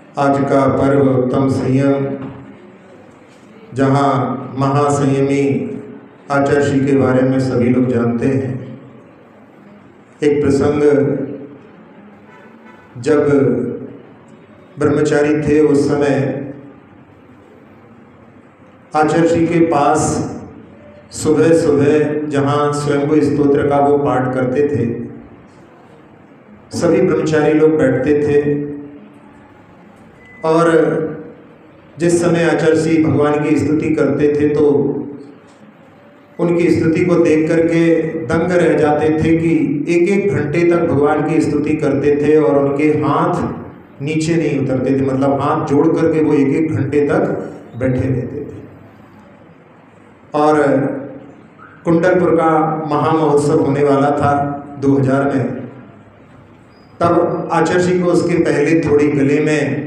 आज का पर्व उत्तम संयम, जहाँ महासंयमी आचर्षि के बारे में सभी लोग जानते हैं। एक प्रसंग, जब ब्रह्मचारी थे उस समय आचर्षि के पास सुबह सुबह जहाँ स्वयंभू स्तोत्र का वो पाठ करते थे, सभी ब्रह्मचारी लोग बैठते थे। और जिस समय आचर्षि भगवान की स्तुति करते थे तो उनकी स्तुति को देख करके दंग रह जाते थे कि एक एक घंटे तक भगवान की स्तुति करते थे और उनके हाथ नीचे नहीं उतरते थे, मतलब हाथ जोड़ करके वो एक एक घंटे तक बैठे रहते थे। और कुंडलपुर का महामहोत्सव होने वाला था 2000 में। तब आचर्षि को उसके पहले थोड़ी गले में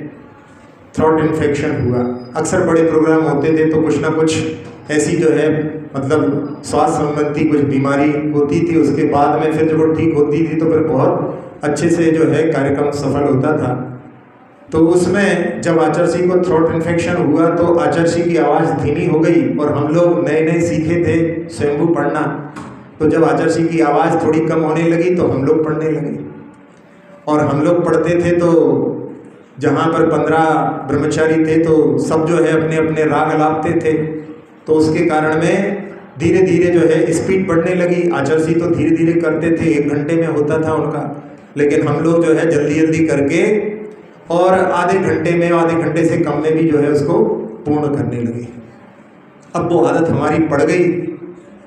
थ्रोट इन्फेक्शन हुआ। अक्सर बड़े प्रोग्राम होते थे तो कुछ ना कुछ ऐसी जो है मतलब स्वास्थ्य संबंधी कुछ बीमारी होती थी। उसके बाद में फिर जब वो ठीक होती थी तो फिर बहुत अच्छे से जो है कार्यक्रम सफल होता था। तो उसमें जब आचर्षि को थ्रोट इन्फेक्शन हुआ तो आचर्षि की आवाज़ धीमी हो गई और हम लोग नए नए सीखे थे स्वयंभू पढ़ना। तो जब आचर्षि की आवाज़ थोड़ी कम होने लगी तो हम लोग पढ़ने लगे। और हम लोग पढ़ते थे तो जहाँ पर 15 ब्रह्मचारी थे तो सब जो है अपने अपने राग लापते थे। तो उसके कारण में धीरे धीरे जो है स्पीड बढ़ने लगी। आचर्षि तो धीरे धीरे करते थे, 1 घंटे में होता था उनका, लेकिन हम लोग जो है जल्दी जल्दी करके और आधे घंटे में, आधे घंटे से कम में भी जो है उसको पूर्ण करने लगे। अब वो आदत हमारी पड़ गई।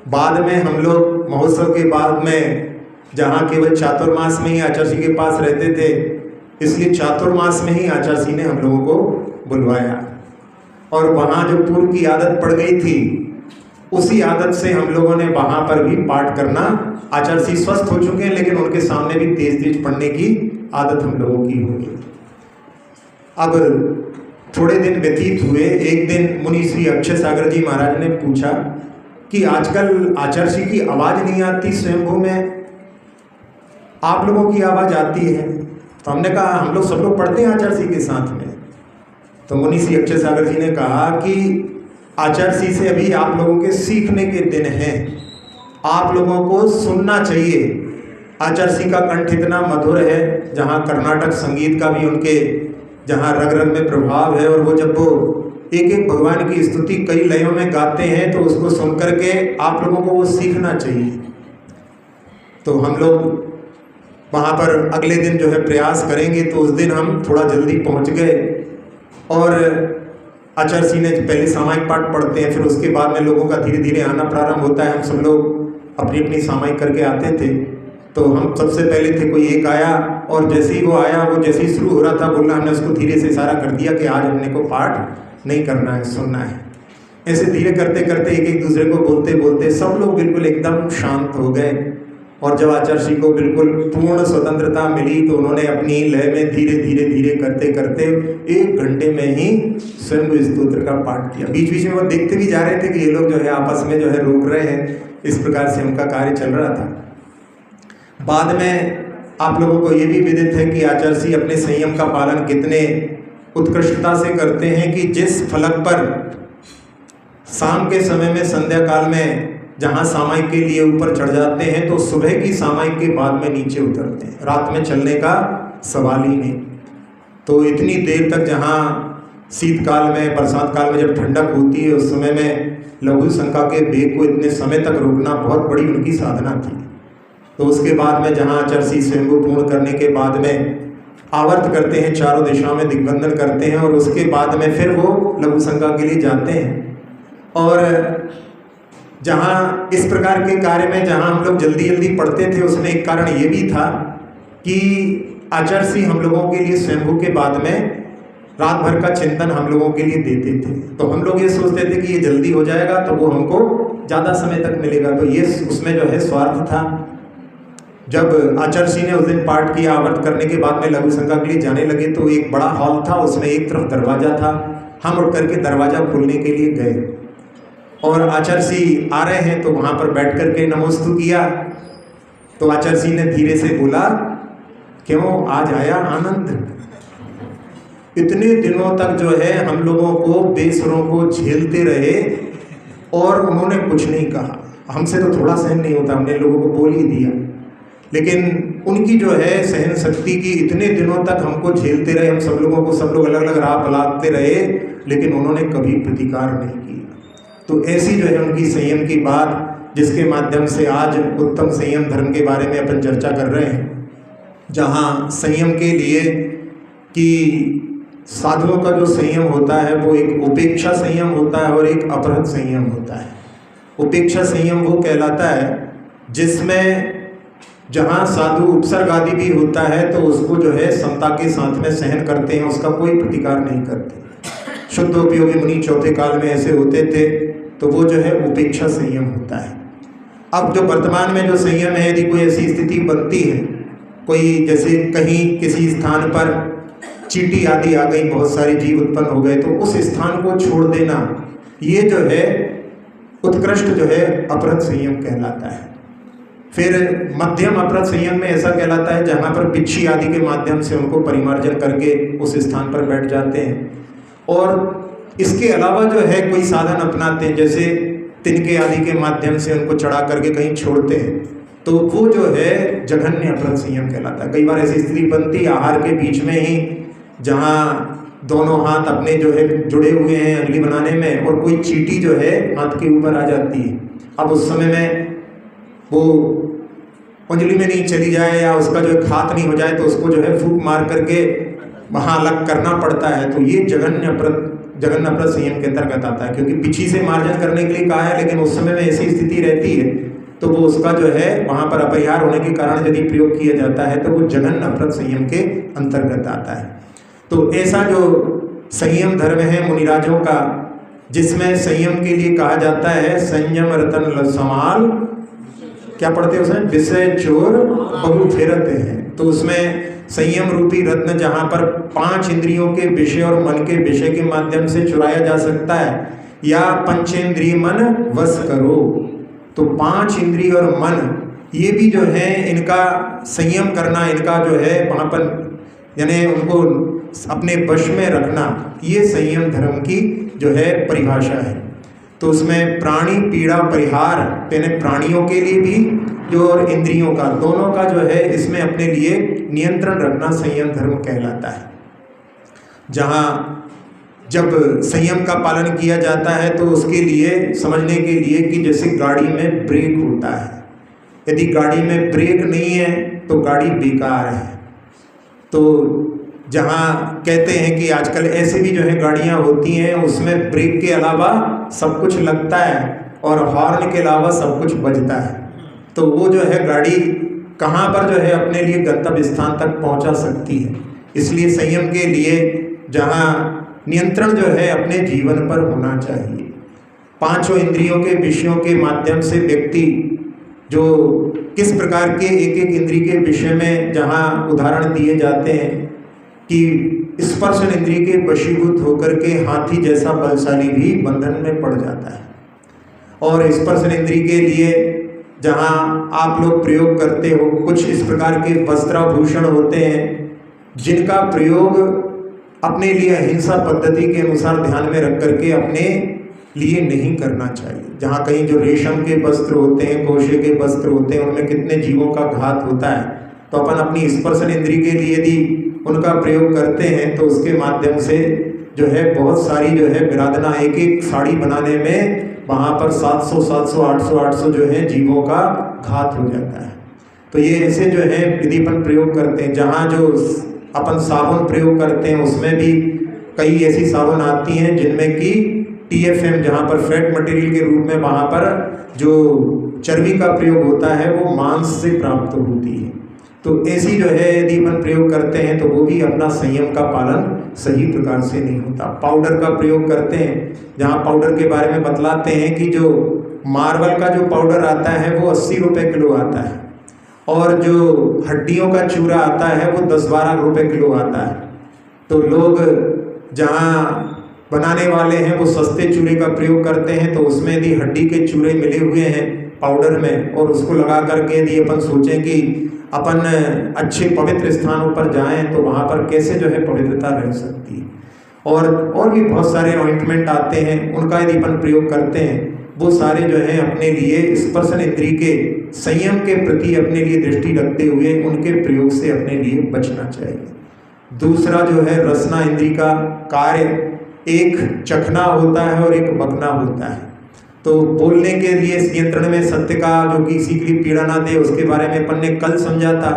बाद में हम लोग महोत्सव के बाद में जहाँ केवल चातुर्मास में ही आचर्षि के पास रहते थे, इसलिए चातुर्मास में ही आचर्षि ने हम लोगों को बुलवाया। और वहाँ जो पूर्व की आदत पड़ गई थी उसी आदत से हम लोगों ने वहाँ पर भी पाठ करना, आचर्षि स्वस्थ हो चुके हैं लेकिन उनके सामने भी तेज तेज पढ़ने की आदत हम लोगों की हो गई। अब थोड़े दिन व्यतीत हुए। एक दिन मुनि श्री अक्षय सागर जी महाराज ने पूछा कि आजकल आचर्षि की आवाज़ नहीं आती स्वयंभू में, आप लोगों की आवाज़ आती है। तो हमने कहा हम लोग सब लोग पढ़ते हैं आचर्षि के साथ में। तो मुनि श्री अक्षय सागर जी ने कहा कि आचर्षि से अभी आप लोगों के सीखने के दिन हैं, आप लोगों को सुनना चाहिए। आचर्षि का कंठ इतना मधुर है, जहाँ कर्नाटक संगीत का भी उनके जहाँ रग रग में प्रभाव है। और वो जब वो एक एक भगवान की स्तुति कई लयों में गाते हैं तो उसको सुन करके आप लोगों को वो सीखना चाहिए। तो हम लोग वहाँ पर अगले दिन जो है प्रयास करेंगे। तो उस दिन हम थोड़ा जल्दी पहुँच गए और आचर्षि ने पहले सामायिक पाठ पढ़ते हैं, फिर उसके बाद में लोगों का धीरे धीरे आना प्रारंभ होता है। हम सब लोग अपनी अपनी सामायिक करके आते थे। तो हम सबसे पहले थे, कोई एक आया और जैसे ही वो आया, वो जैसे ही शुरू हो रहा था बोलना, हमने उसको धीरे से इशारा कर दिया कि आज हमने को पाठ नहीं करना है, सुनना है। ऐसे धीरे करते करते एक एक दूसरे को बोलते बोलते सब लोग बिल्कुल एकदम शांत हो गए। और जब आचर्षि को बिल्कुल पूर्ण स्वतंत्रता मिली तो उन्होंने अपनी लय में धीरे धीरे धीरे करते करते 1 घंटे में ही स्वयं स्तोत्र का पाठ किया। बीच बीच में वो देखते भी जा रहे थे कि ये लोग जो है आपस में जो है रोक रहे हैं। इस प्रकार से उनका कार्य चल रहा था। बाद में आप लोगों को ये भी विदित है कि आचर्षि अपने संयम का पालन कितने उत्कृष्टता से करते हैं कि जिस फलक पर शाम के समय में संध्या काल में जहाँ सामायिक के लिए ऊपर चढ़ जाते हैं तो सुबह की सामायिक के बाद में नीचे उतरते हैं, रात में चलने का सवाल ही नहीं। तो इतनी देर तक जहाँ शीतकाल में, बरसात काल में जब ठंडक होती है उस समय में लघु शंका के वेग को इतने समय तक रोकना बहुत बड़ी उनकी साधना थी। तो उसके बाद में जहाँ आचर्षि स्वयंभू पूर्ण करने के बाद में आवर्त करते हैं, चारों दिशाओं में दिग्बंधन करते हैं और उसके बाद में फिर वो लघु शंका के लिए जाते हैं। और जहाँ इस प्रकार के कार्य में जहाँ हम लोग जल्दी जल्दी पढ़ते थे उसमें एक कारण ये भी था कि आचर्षि हम लोगों के लिए स्वयंभू के बाद में रात भर का चिंतन हम लोगों के लिए देते थे। तो हम लोग ये सोचते थे कि ये जल्दी हो जाएगा तो वो हमको ज़्यादा समय तक मिलेगा। तो ये उसमें जो है स्वार्थ था। जब आचर्षि ने उस दिन पाठ किया, आवर्त करने के बाद में लघु शंका के लिए जाने लगे तो एक बड़ा हॉल था, उसमें एक तरफ दरवाज़ा था। हम उठ करके दरवाज़ा खोलने के लिए गए और आचर्षि आ रहे हैं तो वहाँ पर बैठ करके नमोस्तु किया। तो आचर्षि ने धीरे से बोला, क्यों आज आया आनंद? इतने दिनों तक जो है हम लोगों को बेसुरों को झेलते रहे और उन्होंने कुछ नहीं कहा। हमसे तो थोड़ा सहन नहीं होता, हमने लोगों को बोल ही दिया, लेकिन उनकी जो है सहन शक्ति की, इतने दिनों तक हमको झेलते रहे, हम सब लोगों को, सब लोग अलग अलग राह बुलाते रहे, लेकिन उन्होंने कभी प्रतिकार नहीं किया। तो ऐसी जो है उनकी संयम की बात, जिसके माध्यम से आज उत्तम संयम धर्म के बारे में अपन चर्चा कर रहे हैं, जहाँ संयम के लिए कि साधुओं का जो संयम होता है वो एक उपेक्षा संयम होता है और एक अपहृत संयम होता है। उपेक्षा संयम वो कहलाता है जिसमें जहाँ साधु उपसर्ग आदि भी होता है तो उसको जो है समता के साथ में सहन करते हैं, उसका कोई प्रतिकार नहीं करते। शुद्ध उपयोगी मुनि चौथे काल में ऐसे होते थे, तो वो जो है उपेक्षा संयम होता है। अब जो वर्तमान में जो संयम है, यदि कोई ऐसी स्थिति बनती है, कोई जैसे कहीं किसी स्थान पर चींटी आदि आ गई, बहुत सारे जीव उत्पन्न हो गए, तो उस स्थान को छोड़ देना, ये जो है उत्कृष्ट जो है अपहृत संयम कहलाता है। फिर मध्यम अपहृत संयम में ऐसा कहलाता है जहाँ पर बिच्छी आदि के माध्यम से उनको परिमार्जन करके उस स्थान पर बैठ जाते हैं। और इसके अलावा जो है कोई साधन अपनाते हैं, जैसे तिनके आदि के माध्यम से उनको चढ़ा करके कहीं छोड़ते हैं, तो वो जो है जघन्य अपहृत संयम कहलाता है। कई बार ऐसी स्थिति बनती है आहार के बीच में ही, जहाँ दोनों हाथ अपने जो है जुड़े हुए हैं अंगुली बनाने में, और कोई चींटी जो है हाथ के ऊपर आ जाती है। अब उस समय में वो अंजलि में नहीं चली जाए या उसका जो है खात नहीं हो जाए, तो उसको जो है फूंक मार करके वहाँ अलग करना पड़ता है। तो ये जघन्य अपहृत संयम के अंतर्गत आता है, क्योंकि पीछे से मार्जन करने के लिए कहा है, लेकिन उस समय में ऐसी स्थिति रहती है तो वो उसका जो है वहाँ पर अपरिहार होने के कारण यदि प्रयोग किया जाता है तो वो जघन्य अपहृत संयम के अंतर्गत आता है। तो ऐसा जो संयम धर्म है मुनिराजों का, जिसमें संयम के लिए कहा जाता है संयम रतन समाल, क्या पढ़ते हैं उसमें, विषय चोर बहु फेरते हैं। तो उसमें संयम रूपी रत्न जहाँ पर 5 इंद्रियों के विषय और मन के विषय के माध्यम से चुराया जा सकता है, या पंचेंद्रिय मन वश करो, तो 5 इंद्रिय और मन ये भी जो है इनका संयम करना, इनका जो है वहाँ पर यानी उनको अपने वश में रखना, ये संयम धर्म की जो है परिभाषा है। तो उसमें प्राणी पीड़ा परिहार, यानी प्राणियों के लिए भी जो और इंद्रियों का, दोनों का जो है इसमें अपने लिए नियंत्रण रखना संयम धर्म कहलाता है। जहाँ जब संयम का पालन किया जाता है तो उसके लिए समझने के लिए कि जैसे गाड़ी में ब्रेक होता है, यदि गाड़ी में ब्रेक नहीं है तो गाड़ी बेकार है। तो जहाँ कहते हैं कि आजकल ऐसे भी जो है गाड़ियाँ होती हैं, उसमें ब्रेक के अलावा सब कुछ लगता है और हॉर्न के अलावा सब कुछ बजता है, तो वो जो है गाड़ी कहाँ पर जो है अपने लिए गंतव्य स्थान तक पहुँचा सकती है। इसलिए संयम के लिए जहाँ नियंत्रण जो है अपने जीवन पर होना चाहिए। 5 इंद्रियों के विषयों के माध्यम से व्यक्ति जो किस प्रकार के एक एक इंद्रिय के विषय में, जहाँ उदाहरण दिए जाते हैं कि स्पर्शन इंद्रिय के वशीभूत होकर के हाथी जैसा बलशाली भी बंधन में पड़ जाता है। और स्पर्शन इंद्रिय के लिए जहाँ आप लोग प्रयोग करते हो, कुछ इस प्रकार के वस्त्राभूषण होते हैं जिनका प्रयोग अपने लिए अहिंसा पद्धति के अनुसार ध्यान में रख करके अपने लिए नहीं करना चाहिए। जहाँ कहीं जो रेशम के वस्त्र होते हैं, कोशे के वस्त्र होते हैं, उनमें कितने जीवों का घात होता है, तो अपन अपनी स्पर्शन इंद्रिय के लिए यदि उनका प्रयोग करते हैं तो उसके माध्यम से जो है बहुत सारी जो है बिरादना, एक एक साड़ी बनाने में वहाँ पर 700, 800 जो है जीवों का घात हो जाता है। तो ये ऐसे जो है यदि अपन प्रयोग करते हैं, जहाँ जो अपन साबुन प्रयोग करते हैं उसमें भी कई ऐसी साबुन आती हैं जिनमें कि TFM, जहाँ पर फैट मटेरियल के रूप में वहाँ पर जो चर्बी का प्रयोग होता है वो मांस से प्राप्त होती है। तो ऐसी जो है यदि अपन प्रयोग करते हैं तो वो भी अपना संयम का पालन सही प्रकार से नहीं होता। पाउडर का प्रयोग करते हैं, जहाँ पाउडर के बारे में बतलाते हैं कि जो मार्बल का जो पाउडर आता है वो 80 रुपये किलो आता है, और जो हड्डियों का चूरा आता है वो 10-12 रुपये किलो आता है। तो लोग जहाँ बनाने वाले हैं वो सस्ते चूरे का प्रयोग करते हैं, तो उसमें यदि हड्डी के चूरे मिले हुए हैं पाउडर में और उसको लगा करके यदि अपन सोचें कि अपन अच्छे पवित्र स्थानों पर जाएं तो वहाँ पर कैसे जो है पवित्रता रह सकती है। और भी बहुत सारे ऑइंटमेंट आते हैं, उनका यदि अपन प्रयोग करते हैं, वो सारे जो हैं अपने लिए स्पर्शन इंद्रिय के संयम के प्रति अपने लिए दृष्टि रखते हुए उनके प्रयोग से अपने लिए बचना चाहिए। दूसरा जो है रसना इंद्रिय का कार्य, एक चखना होता है और एक बकना होता है। तो बोलने के लिए नियंत्रण में सत्य का, जो कि किसी के लिए पीड़ा ना दे, उसके बारे में अपन ने कल समझा था।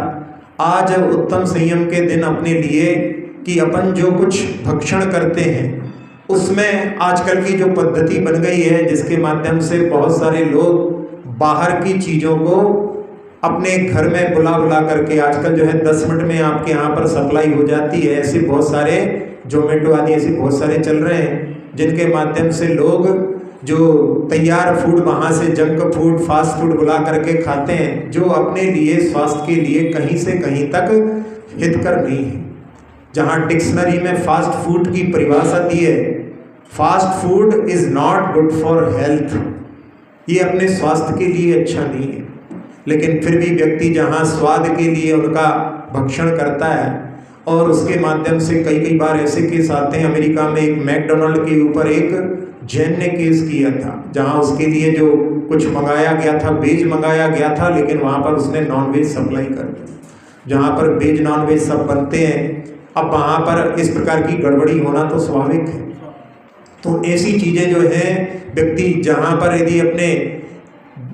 आज उत्तम संयम के दिन अपने लिए कि अपन जो कुछ भक्षण करते हैं उसमें आजकल की जो पद्धति बन गई है, जिसके माध्यम से बहुत सारे लोग बाहर की चीज़ों को अपने घर में बुला बुला करके, आजकल जो है 10 मिनट में आपके यहाँ पर सप्लाई हो जाती है, ऐसे बहुत सारे जोमेटो आदि ऐसे बहुत सारे चल रहे हैं, जिनके माध्यम से लोग जो तैयार फूड, वहाँ से जंक फूड, फास्ट फूड बुला करके खाते हैं, जो अपने लिए स्वास्थ्य के लिए कहीं से कहीं तक हितकर नहीं है। जहाँ डिक्शनरी में फास्ट फूड की परिभाषा दी है, fast food is not good for health, ये अपने स्वास्थ्य के लिए अच्छा नहीं है। लेकिन फिर भी व्यक्ति जहाँ स्वाद के लिए उनका भक्षण करता है, और उसके माध्यम से कई बार ऐसे केस आते हैं। अमेरिका में एक मैकडोनल्ड के ऊपर एक जैन ने केस किया था, जहाँ उसके लिए जो कुछ मंगाया गया था, वेज मंगाया गया था, लेकिन वहाँ पर उसने नॉन वेज सप्लाई कर दी। जहाँ पर वेज नॉन वेज सब बनते हैं, अब वहाँ पर इस प्रकार की गड़बड़ी होना तो स्वाभाविक है। तो ऐसी चीज़ें जो है व्यक्ति जहाँ पर यदि अपने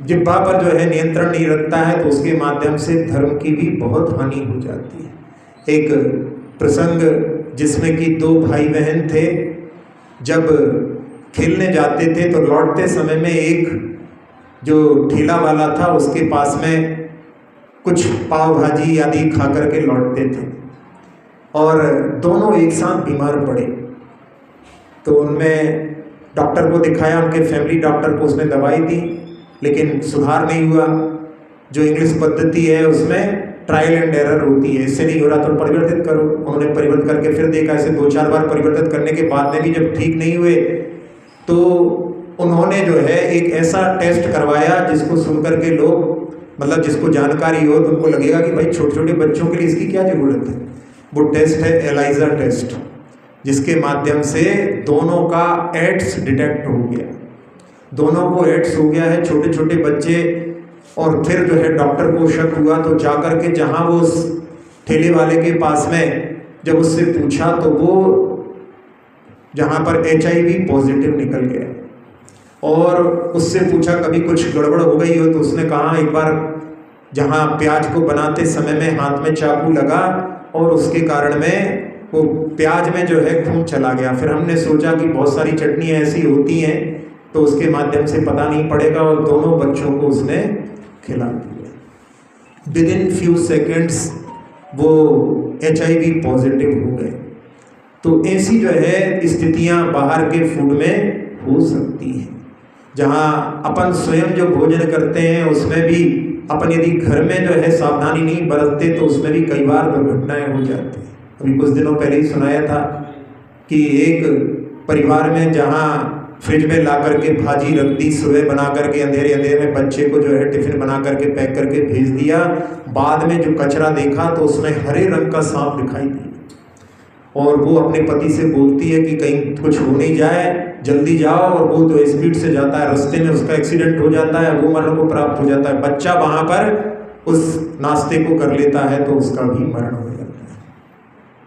जिह्वा पर जो है नियंत्रण नहीं रखता है, तो उसके माध्यम से धर्म की भी बहुत हानि हो जाती है। एक प्रसंग जिसमें कि 2 भाई बहन थे, जब खेलने जाते थे तो लौटते समय में एक जो ठेला वाला था उसके पास में कुछ पाव भाजी आदि खा करके लौटते थे, और दोनों एक साथ बीमार पड़े। तो उनमें डॉक्टर को दिखाया, उनके फैमिली डॉक्टर को, उसने दवाई दी, लेकिन सुधार नहीं हुआ। जो इंग्लिश पद्धति है उसमें ट्रायल एंड एरर होती है, इससे नहीं हो रहा तो परिवर्तित करो। उन्होंने परिवर्तित करके फिर देखा, ऐसे 2-4 बार परिवर्तित करने के बाद में भी जब ठीक नहीं हुए, तो उन्होंने जो है एक ऐसा टेस्ट करवाया जिसको सुनकर के लोग, मतलब जिसको जानकारी हो तो उनको लगेगा कि भाई छोटे छोटे बच्चों के लिए इसकी क्या ज़रूरत है। वो टेस्ट है एलाइजा टेस्ट, जिसके माध्यम से दोनों का एड्स डिटेक्ट हो गया। दोनों को एड्स हो गया है, छोटे छोटे बच्चे। और फिर जो है डॉक्टर को शक हुआ, तो जाकर के जहाँ वो उस ठेले वाले के पास में जब उससे पूछा, तो वो जहाँ पर HIV पॉजिटिव निकल गया। और उससे पूछा कभी कुछ गड़बड़ हो गई हो, तो उसने कहा एक बार जहाँ प्याज को बनाते समय में हाथ में चाकू लगा और उसके कारण में वो प्याज में जो है खून चला गया। फिर हमने सोचा कि बहुत सारी चटनियाँ ऐसी होती हैं, तो उसके माध्यम से पता नहीं पड़ेगा, और दोनों बच्चों को उसने खिला दिया। विदिन फ्यू सेकेंड्स वो HIV पॉजिटिव हो गए। तो ऐसी जो है स्थितियां बाहर के फूड में हो सकती हैं, जहां अपन स्वयं जो भोजन करते हैं उसमें भी अपन यदि घर में जो है सावधानी नहीं बरतते तो उसमें भी कई बार दुर्घटनाएं हो जाती हैं। अभी कुछ दिनों पहले ही सुनाया था कि एक परिवार में जहां फ्रिज में ला करके भाजी रख दी, सुबह बना करके अंधेरे में बच्चे को जो है टिफिन बना करके पैक करके भेज दिया। बाद में जो कचरा देखा तो उसमें हरे रंग का सांप दिखाई दिया, और वो अपने पति से बोलती है कि कहीं कुछ हो नहीं जाए, जल्दी जाओ। और वो तो स्पीड से जाता है, रास्ते में उसका एक्सीडेंट हो जाता है, वो मरण को प्राप्त हो जाता है। बच्चा वहाँ पर उस नाश्ते को कर लेता है तो उसका भी मरण हो जाता है।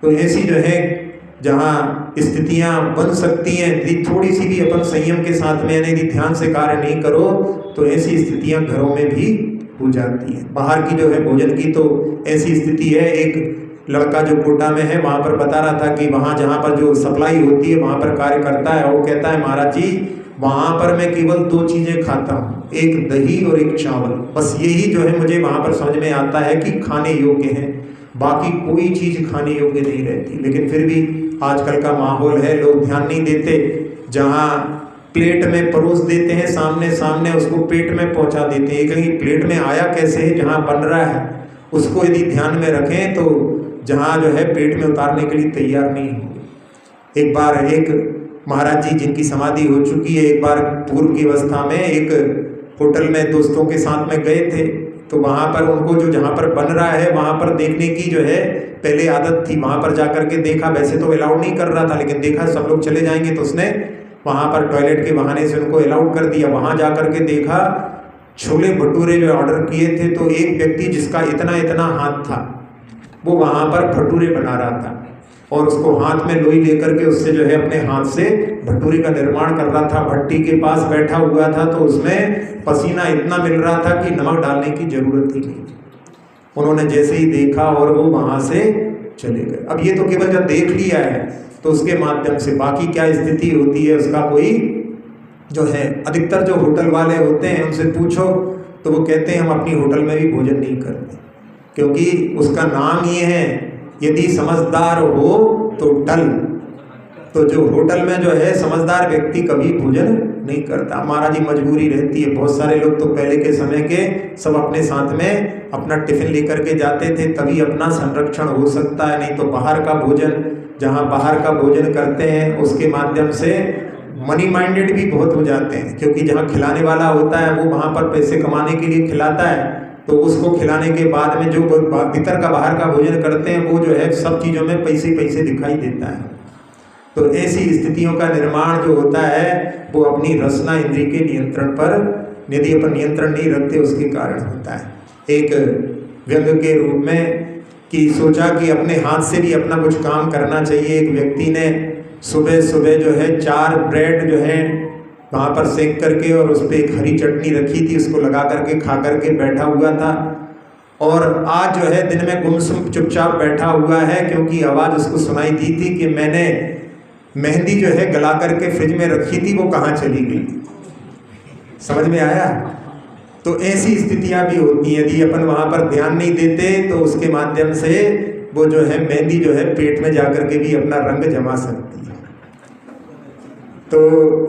तो ऐसी जो है जहाँ स्थितियाँ बन सकती हैं, यदि थोड़ी सी भी अपन संयम के साथ में यदि ध्यान से कार्य नहीं करो तो ऐसी स्थितियाँ घरों में भी हो जाती हैं। बाहर की जो है भोजन की तो ऐसी स्थिति है, एक लड़का जो कोटा में है वहाँ पर बता रहा था कि वहाँ जहाँ पर जो सप्लाई होती है वहाँ पर कार्य करता है, वो कहता है महाराज जी वहाँ पर मैं केवल 2 चीज़ें खाता हूँ, एक दही और एक चावल, बस यही जो है मुझे वहाँ पर समझ में आता है कि खाने योग्य है, बाकी कोई चीज़ खाने योग्य नहीं रहती। लेकिन फिर भी आजकल का माहौल है, लोग ध्यान नहीं देते, जहाँ प्लेट में परोस देते हैं सामने सामने, उसको पेट में पहुँचा देते हैं। कहीं प्लेट में आया कैसे है, जहाँ बन रहा है उसको यदि ध्यान में रखें तो जहाँ जो है पेट में उतारने के लिए तैयार नहीं होंगे। एक बार एक महाराज जी जिनकी समाधि हो चुकी है, एक बार पूर्व की अवस्था में एक होटल में दोस्तों के साथ में गए थे, तो वहाँ पर उनको जो जहाँ पर बन रहा है वहाँ पर देखने की जो है पहले आदत थी। वहाँ पर जा कर के देखा, वैसे तो अलाउड नहीं कर रहा था, लेकिन देखा सब लोग चले जाएंगे तो उसने वहाँ पर टॉयलेट के बहाने से उनको अलाउड कर दिया। वहाँ जा कर के देखा छोले भटूरे जो ऑर्डर किए थे, तो एक व्यक्ति जिसका इतना इतना हाथ था वो वहाँ पर भटूरे बना रहा था और उसको हाथ में लोई लेकर के उससे जो है अपने हाथ से भटूरे का निर्माण कर रहा था। भट्टी के पास बैठा हुआ था तो उसमें पसीना इतना मिल रहा था कि नमक डालने की जरूरत ही नहीं। उन्होंने जैसे ही देखा और वो वहाँ से चले गए। अब ये तो केवल जब देख लिया है तो उसके माध्यम से बाकी क्या स्थिति होती है उसका कोई जो है, अधिकतर जो होटल वाले होते हैं उनसे पूछो तो वो कहते हैं हम अपनी होटल में भी भोजन नहीं करते, क्योंकि उसका नाम ये है यदि समझदार हो तो टल। तो जो होटल में जो है समझदार व्यक्ति कभी भोजन नहीं करता। महाराज जी मजबूरी रहती है। बहुत सारे लोग तो पहले के समय के सब अपने साथ में अपना टिफिन लेकर के जाते थे, तभी अपना संरक्षण हो सकता है। नहीं तो बाहर का भोजन, जहाँ बाहर का भोजन करते हैं उसके माध्यम से मनी माइंडेड भी बहुत हो जाते हैं, क्योंकि जहाँ खिलाने वाला होता है वो वहाँ पर पैसे कमाने के लिए खिलाता है, तो उसको खिलाने के बाद में जो भीतर का बाहर का भोजन करते हैं वो जो है सब चीज़ों में पैसे पैसे दिखाई देता है। तो ऐसी स्थितियों का निर्माण जो होता है वो अपनी रसना इंद्रिय के नियंत्रण पर, यदि अपन नियंत्रण नहीं रखते उसके कारण होता है। एक व्यंग के रूप में कि सोचा कि अपने हाथ से भी अपना कुछ काम करना चाहिए। एक व्यक्ति ने सुबह सुबह जो है 4 ब्रेड जो है वहाँ पर सेक करके और उस पर एक हरी चटनी रखी थी, उसको लगा करके खा करके बैठा हुआ था। और आज जो है दिन में गुमसुम चुपचाप बैठा हुआ है, क्योंकि आवाज़ उसको सुनाई दी थी कि मैंने मेहंदी जो है गला करके फ्रिज में रखी थी, वो कहाँ चली गई। समझ में आया? तो ऐसी स्थितियाँ भी होती हैं। यदि अपन वहाँ पर ध्यान नहीं देते तो उसके माध्यम से वो जो है मेहंदी जो है पेट में जाकर के भी अपना रंग जमा सकती है। तो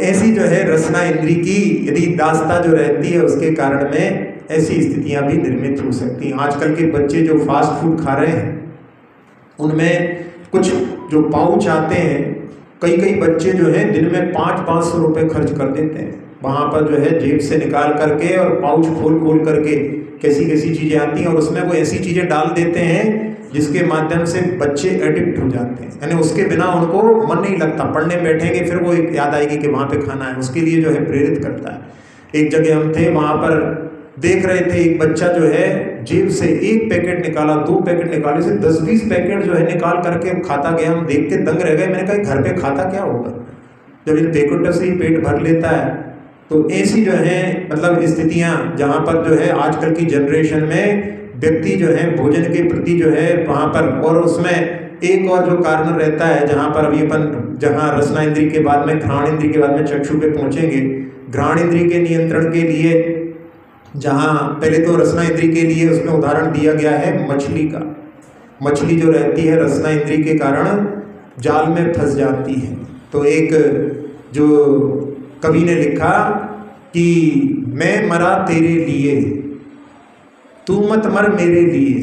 ऐसी जो है रसना इंद्री की यदि दास्ता जो रहती है उसके कारण में ऐसी स्थितियां भी निर्मित हो सकती हैं। आजकल के बच्चे जो फास्ट फूड खा रहे हैं उनमें कुछ जो पाउच आते हैं, कई बच्चे जो है दिन में 500-500 रुपये खर्च कर देते हैं। वहाँ पर जो है जेब से निकाल करके और पाउच खोल करके कैसी कैसी चीज़ें आती हैं और उसमें वो ऐसी चीज़ें डाल देते हैं जिसके माध्यम से बच्चे एडिक्ट हो जाते हैं। यानी उसके बिना उनको मन नहीं लगता, पढ़ने बैठेंगे फिर वो याद आएगी कि वहाँ पे खाना है, उसके लिए जो है प्रेरित करता है। एक जगह हम थे, वहाँ पर देख रहे थे एक बच्चा जो है जेब से 1 पैकेट निकाला, 2 पैकेट निकाले, से 10-20 पैकेट जो है निकाल करके खाता गया। हम देख के दंग रह गए। मैंने कहा घर पे खाता क्या होगा जब इन पैकेटों से ही पेट भर लेता है। तो ऐसी जो है मतलब स्थितियाँ जहाँ पर जो है आजकल की जनरेशन में व्यक्ति जो है भोजन के प्रति जो है वहाँ पर, और उसमें एक और जो कारण रहता है जहाँ पर अभी अपन जहाँ रसना इंद्रिय के बाद में घ्राण इंद्रिय के बाद में चक्षु पे पहुँचेंगे। घ्राण इंद्रिय के नियंत्रण के लिए जहाँ पहले तो रसना इंद्रिय के लिए उसमें उदाहरण दिया गया है मछली का। मछली जो रहती है रसना इंद्रिय के कारण जाल में फंस जाती है। तो एक जो कवि ने लिखा कि मैं मरा तेरे लिए, तू मत मर मेरे लिए,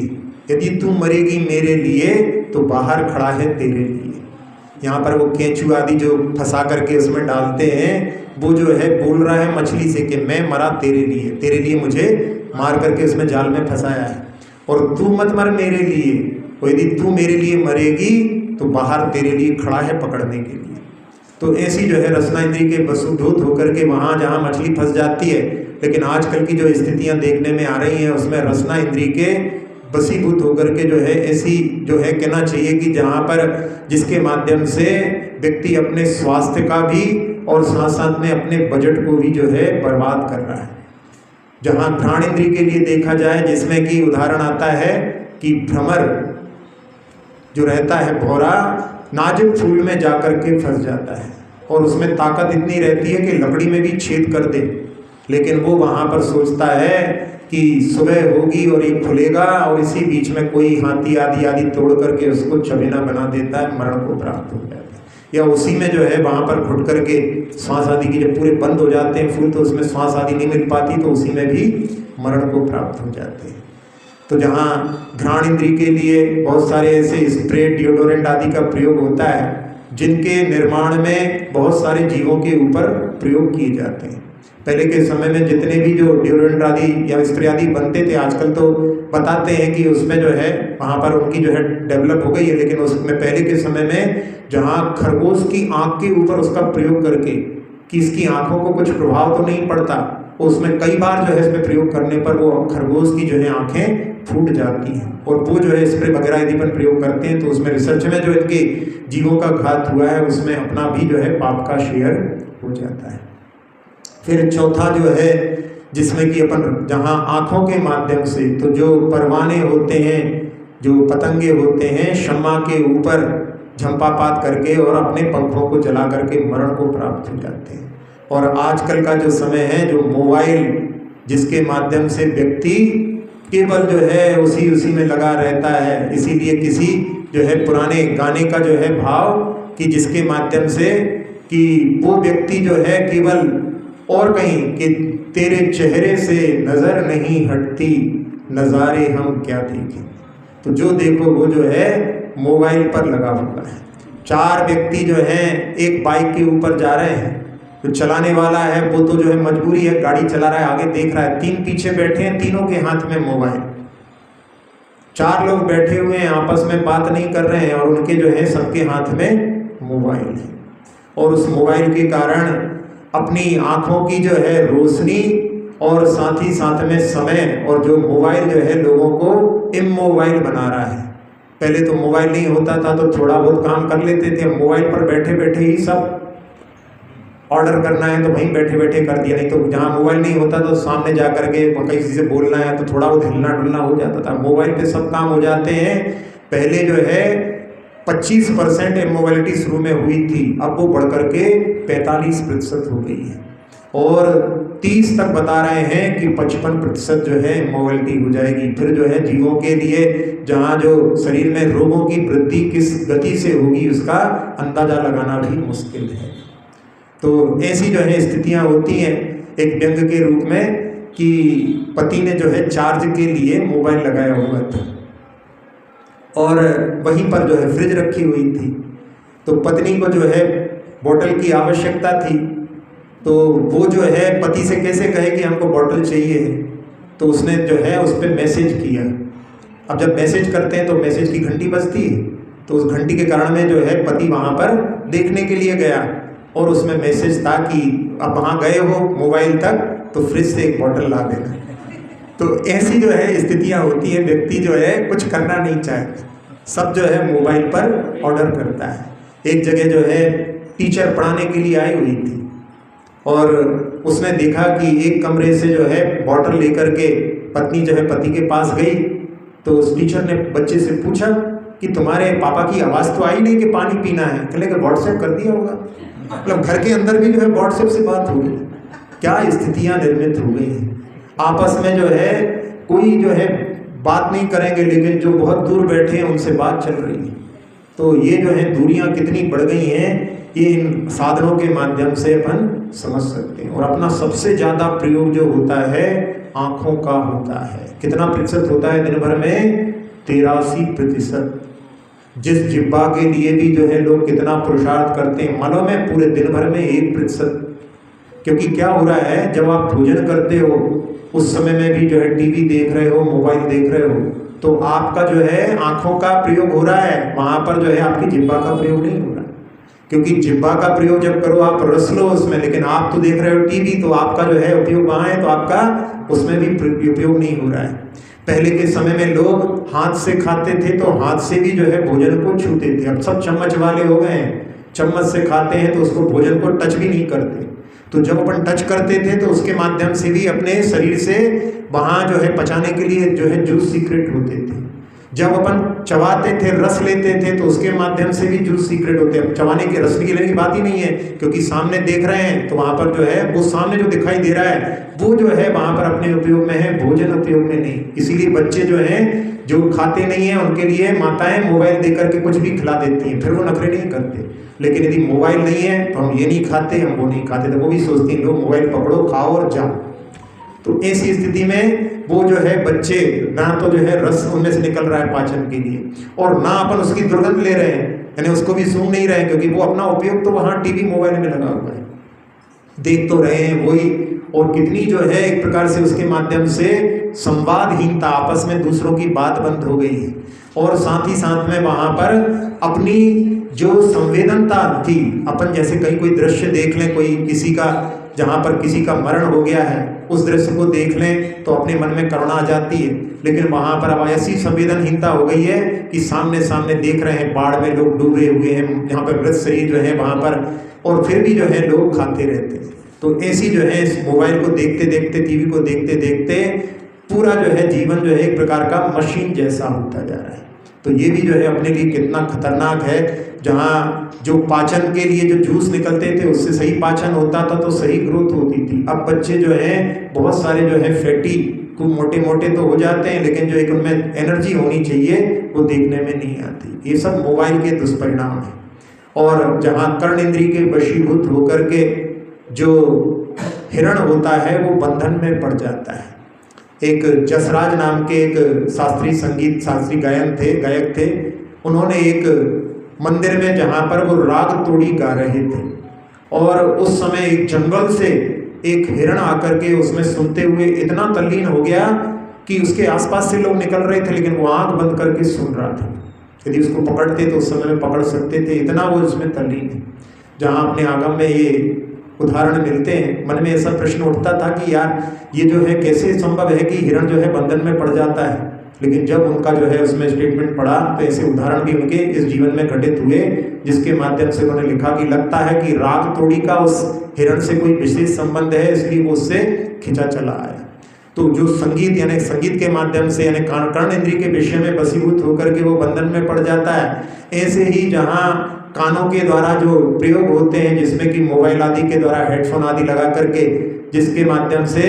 यदि तू मरेगी मेरे लिए तो बाहर खड़ा है तेरे लिए। यहाँ पर वो केंचू आदि जो फंसा करके उसमें डालते हैं, वो जो है बोल रहा है मछली से कि मैं मरा तेरे लिए मुझे मार करके उसमें जाल में फंसाया है, और तू मत मर मेरे लिए, और यदि तू मेरे लिए मरेगी तो बाहर तेरे लिए खड़ा है पकड़ने के लिए। तो ऐसी जो है रसना इंद्रिय के वसूभूत होकर के वहाँ जहाँ मछली फंस जाती है। लेकिन आजकल की जो स्थितियाँ देखने में आ रही हैं उसमें रसना इंद्रिय के वसीभूत होकर के जो है ऐसी जो है कहना चाहिए कि जहाँ पर जिसके माध्यम से व्यक्ति अपने स्वास्थ्य का भी और साथ साथ में अपने बजट को भी जो है बर्बाद कर रहा है। जहाँ घ्राण इंद्रिय के लिए देखा जाए, जिसमें कि उदाहरण आता है कि भ्रमर जो रहता है भौरा नाजुक फूल में जाकर के फंस जाता है और उसमें ताकत इतनी रहती है कि लकड़ी में भी छेद कर दे, लेकिन वो वहाँ पर सोचता है कि सुबह होगी और ये खुलेगा, और इसी बीच में कोई हाथी आदि तोड़ करके उसको चबेना बना देता है, मरण को प्राप्त हो जाता है। या उसी में जो है वहाँ पर घुट करके श्वास आदि की जब पूरे बंद हो जाते हैं फूल तो उसमें श्वास आदि नहीं मिल पाती, तो उसी में भी मरण को प्राप्त हो जाते हैं। तो जहाँ घ्राण इंद्रिय के लिए बहुत सारे ऐसे स्प्रे डिओडोरेंट आदि का प्रयोग होता है जिनके निर्माण में बहुत सारे जीवों के ऊपर प्रयोग किए जाते हैं। पहले के समय में जितने भी जो ड्यूरेंट आदि या स्प्रे आदि बनते थे, आजकल तो बताते हैं कि उसमें जो है वहाँ पर उनकी जो है डेवलप हो गई है, लेकिन उसमें पहले के समय में जहाँ खरगोश की आँख के ऊपर उसका प्रयोग करके कि इसकी आँखों को कुछ प्रभाव तो नहीं पड़ता, उसमें कई बार जो है इसमें प्रयोग करने पर वो खरगोश की जो है आँखें फूट जाती हैं, और वो जो है स्प्रे वगैरह यदि पर प्रयोग करते हैं तो उसमें रिसर्च में जो इनके जीवों का घात हुआ है उसमें अपना भी जो है पाप का शेयर हो जाता है। फिर चौथा जो है जिसमें कि अपन जहाँ आँखों के माध्यम से, तो जो परवाने होते हैं, जो पतंगे होते हैं, शम्मा के ऊपर झंपापात करके और अपने पंखों को जला करके मरण को प्राप्त हो जाते हैं। और आजकल का जो समय है, जो मोबाइल जिसके माध्यम से व्यक्ति केवल जो है उसी में लगा रहता है, इसीलिए किसी जो है पुराने गाने का जो है भाव कि जिसके माध्यम से कि वो व्यक्ति जो है केवल और कहीं कि तेरे चेहरे से नज़र नहीं हटती, नज़ारे हम क्या देखें। तो जो देखो वो जो है मोबाइल पर लगा हुआ है। 4 व्यक्ति जो हैं एक बाइक के ऊपर जा रहे हैं, तो चलाने वाला है वो तो जो है मजबूरी है, गाड़ी चला रहा है, आगे देख रहा है, 3 पीछे बैठे हैं, तीनों के हाथ में मोबाइल। 4 लोग बैठे हुए हैं, आपस में बात नहीं कर रहे हैं और उनके जो है सबके हाथ में मोबाइल है, और उस मोबाइल के कारण अपनी आँखों की जो है रोशनी और साथ ही साथ में समय, और जो मोबाइल जो है लोगों को इमोबाइल बना रहा है। पहले तो मोबाइल नहीं होता था तो थोड़ा बहुत काम कर लेते थे, मोबाइल पर बैठे बैठे ही सब ऑर्डर करना है तो वहीं बैठे बैठे कर दिया, नहीं तो जहाँ मोबाइल नहीं होता तो सामने जा करके किसी से बोलना है तो थोड़ा बहुत हिलना डुलना हो जाता था। मोबाइल पे सब काम हो जाते हैं। पहले जो है 25% मोबाइलिटी शुरू में हुई थी, अब वो बढ़ करके 45% हो गई है, और 30 तक बता रहे हैं कि 55% जो है मोबाइलिटी हो जाएगी। फिर जो है जीवों के लिए जहाँ जो शरीर में रोगों की वृद्धि किस गति से होगी उसका अंदाजा लगाना भी मुश्किल है। तो ऐसी जो है स्थितियाँ होती हैं एक व्यंग के रूप में कि पति ने जो है चार्ज के लिए मोबाइल लगाया हुआ था और वहीं पर जो है फ्रिज रखी हुई थी, तो पत्नी को जो है बोतल की आवश्यकता थी, तो वो जो है पति से कैसे कहे कि हमको बोतल चाहिए है, तो उसने जो है उस पर मैसेज किया। अब जब मैसेज करते हैं तो मैसेज की घंटी बजती है, तो उस घंटी के कारण में जो है पति वहाँ पर देखने के लिए गया और उसमें मैसेज था कि अब वहाँ गए हो मोबाइल तक तो फ्रिज से एक बोतल ला देना। तो ऐसी जो है स्थितियाँ होती है, व्यक्ति जो है कुछ करना नहीं चाहता, सब जो है मोबाइल पर ऑर्डर करता है। एक जगह जो है टीचर पढ़ाने के लिए आई हुई थी और उसने देखा कि एक कमरे से जो है बोतल लेकर के पत्नी जो है पति के पास गई, तो उस टीचर ने बच्चे से पूछा कि तुम्हारे पापा की आवाज़ तो आई नहीं कि पानी पीना है, कहले कि व्हाट्सएप कर दिया होगा। मतलब घर के अंदर भी जो है व्हाट्सएप से बात हो गई। क्या स्थितियाँ निर्मित हो गई हैं। आपस में जो है कोई जो है बात नहीं करेंगे, लेकिन जो बहुत दूर बैठे हैं उनसे बात चल रही है। तो ये जो है दूरियां कितनी बढ़ गई हैं, ये इन साधनों के माध्यम से अपन समझ सकते हैं। और अपना सबसे ज़्यादा प्रयोग जो होता है आँखों का होता है। कितना प्रतिशत होता है दिन भर में? 83%। जिस जिह्वा के लिए भी जो है लोग कितना पुरुषार्थ करते हैं, मालूम है पूरे दिन भर में 1%। क्योंकि क्या हो रहा है, जब आप भोजन करते हो उस समय में भी जो है टीवी देख रहे हो, मोबाइल देख रहे हो, तो आपका जो है आँखों का प्रयोग हो रहा है, वहाँ पर जो है आपकी जिह्वा का प्रयोग नहीं हो रहा। क्योंकि जिह्वा का प्रयोग जब करो आप रस लो उसमें, लेकिन आप तो देख रहे हो टीवी, तो आपका जो है उपयोग वहाँ है, तो आपका उसमें भी उपयोग नहीं हो रहा है। पहले के समय में लोग हाथ से खाते थे, तो हाथ से भी जो है भोजन को छूते थे। अब सब चम्मच वाले हो गए हैं, चम्मच से खाते हैं तो उसको भोजन को टच भी नहीं करते। तो जब अपन टच करते थे तो उसके माध्यम से भी अपने शरीर से वहाँ जो है पचाने के लिए जो है जूस सीक्रेट होते थे। जब अपन चबाते थे, रस लेते थे, तो उसके माध्यम से भी जूस सीक्रेट होते हैं। चबाने के रस लेने की बात ही नहीं है, क्योंकि सामने देख रहे हैं तो वहाँ पर जो है वो सामने जो दिखाई दे रहा है वो जो है वहाँ पर अपने उपयोग में है, भोजन उपयोग में नहीं। इसीलिए बच्चे जो हैं जो खाते नहीं हैं उनके लिए माताएं मोबाइल दे करके कुछ भी खिला देती हैं, फिर वो नखरे नहीं करते। लेकिन यदि मोबाइल नहीं है तो हम ये नहीं खाते, हम वो नहीं खाते, तो वो भी सोचते हैं लोग मोबाइल पकड़ो, खाओ और जाओ। तो ऐसी स्थिति में वो जो है बच्चे ना तो जो है रस उनमें से निकल रहा है पाचन के लिए, और ना अपन उसकी दुर्गंध ले रहे हैं, यानी उसको भी सूंघ नहीं रहे हैं, क्योंकि वो अपना उपयोग तो वहाँ टीवी मोबाइल में लगा हुआ है। देख तो रहे हैं वही, और कितनी जो है एक प्रकार से उसके माध्यम से संवादहीनता, आपस में दूसरों की बात बंद हो गई है। और साथ ही साथ में वहाँ पर अपनी जो संवेदनता थी, अपन जैसे कहीं कोई दृश्य देख लें, कोई किसी का, जहाँ पर किसी का मरण हो गया है, उस दृश्य को देख लें तो अपने मन में करुणा आ जाती है। लेकिन वहाँ पर अब ऐसी संवेदनहीनता हो गई है कि सामने सामने देख रहे हैं, बाढ़ में लोग डूबे हुए हैं, यहाँ पर मृत शरीर जो है वहाँ पर, और फिर भी जो है लोग खाते रहते हैं। तो ऐसी जो है इस मोबाइल को देखते देखते, टीवी को देखते देखते पूरा जो है जीवन जो है एक प्रकार का मशीन जैसा होता जा रहा है। तो ये भी जो है अपने लिए कितना खतरनाक है। जहाँ जो पाचन के लिए जो जूस निकलते थे उससे सही पाचन होता था तो सही ग्रोथ होती थी। अब बच्चे जो है बहुत सारे जो है फैटी को मोटे मोटे तो हो जाते हैं, लेकिन जो एक उनमें एनर्जी होनी चाहिए वो देखने में नहीं आती। ये सब मोबाइल के दुष्परिणाम है। और जहाँ कर्ण इंद्रिय के वशीभूत होकर के जो हिरण होता है वो बंधन में पड़ जाता है। एक जसराज नाम के एक शास्त्रीय गायक थे। उन्होंने एक मंदिर में, जहाँ पर वो राग तोड़ी गा रहे थे, और उस समय एक जंगल से एक हिरण आकर के उसमें सुनते हुए इतना तल्लीन हो गया कि उसके आसपास से लोग निकल रहे थे, लेकिन वो आंख बंद करके सुन रहा था। यदि उसको पकड़ते तो उस समय में पकड़ सकते थे, इतना वो उसमें तल्लीन है। जहाँ अपने आगम में ये उदाहरण मिलते हैं, मन में ऐसा प्रश्न उठता था कि यार ये जो है कैसे संभव है कि हिरण जो है बंधन में पड़ जाता है। लेकिन जब उनका जो है उसमें स्टेटमेंट पढ़ा तो ऐसे उदाहरण भी उनके इस जीवन में घटित हुए, जिसके माध्यम से उन्होंने लिखा कि लगता है कि राग तोड़ी का उस हिरण से कोई विशेष संबंध है, इसलिए वो उससे खिंचा चला आया। तो जो संगीत, यानी संगीत के माध्यम से, यानी कर्ण इंद्रिय के विषय में वशीभूत होकर के वो बंधन में पड़ जाता है। ऐसे ही जहाँ कानों के द्वारा जो प्रयोग होते हैं, जिसमें कि मोबाइल आदि के द्वारा हेडफोन आदि लगा करके, जिसके माध्यम से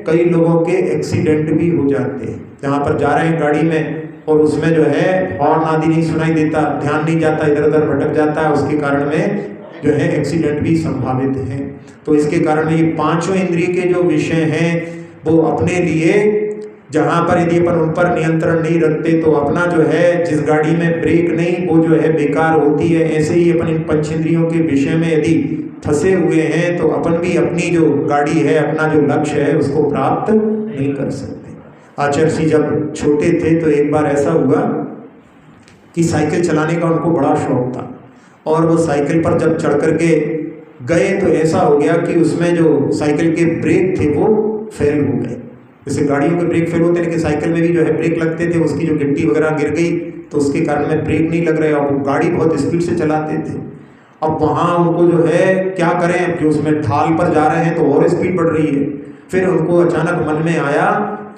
कई लोगों के एक्सीडेंट भी हो जाते हैं। जहाँ पर जा रहे हैं गाड़ी में और उसमें जो है हॉर्न आदि नहीं सुनाई देता, ध्यान नहीं जाता, इधर उधर भटक जाता है, उसके कारण में जो है एक्सीडेंट भी संभावित है। तो इसके कारण में ये पांचों इंद्रिय के जो विषय हैं वो अपने लिए, जहाँ पर यदि अपन उन पर नियंत्रण नहीं रखते तो अपना जो है, जिस गाड़ी में ब्रेक नहीं वो जो है बेकार होती है। ऐसे ही अपन इन पंचेंद्रियों के विषय में यदि फंसे हुए हैं तो अपन भी अपनी जो गाड़ी है, अपना जो लक्ष्य है, उसको प्राप्त नहीं कर सकते। आचार्य जी जब छोटे थे तो एक बार ऐसा हुआ कि साइकिल चलाने का उनको बड़ा शौक था, और वो साइकिल पर जब चढ़ करके गए तो ऐसा हो गया कि उसमें जो साइकिल के ब्रेक थे वो फेल हो गए। जैसे गाड़ियों के ब्रेक फेल होते हैं, लेकिन साइकिल में भी जो है ब्रेक लगते थे, उसकी जो गिट्टी वगैरह गिर गई तो उसके कारण में ब्रेक नहीं लग रहे, और वो गाड़ी बहुत स्पीड से चलाते थे। अब वहाँ उनको जो है क्या करें, जो उसमें ढाल पर जा रहे हैं तो और स्पीड बढ़ रही है। फिर उनको अचानक मन में आया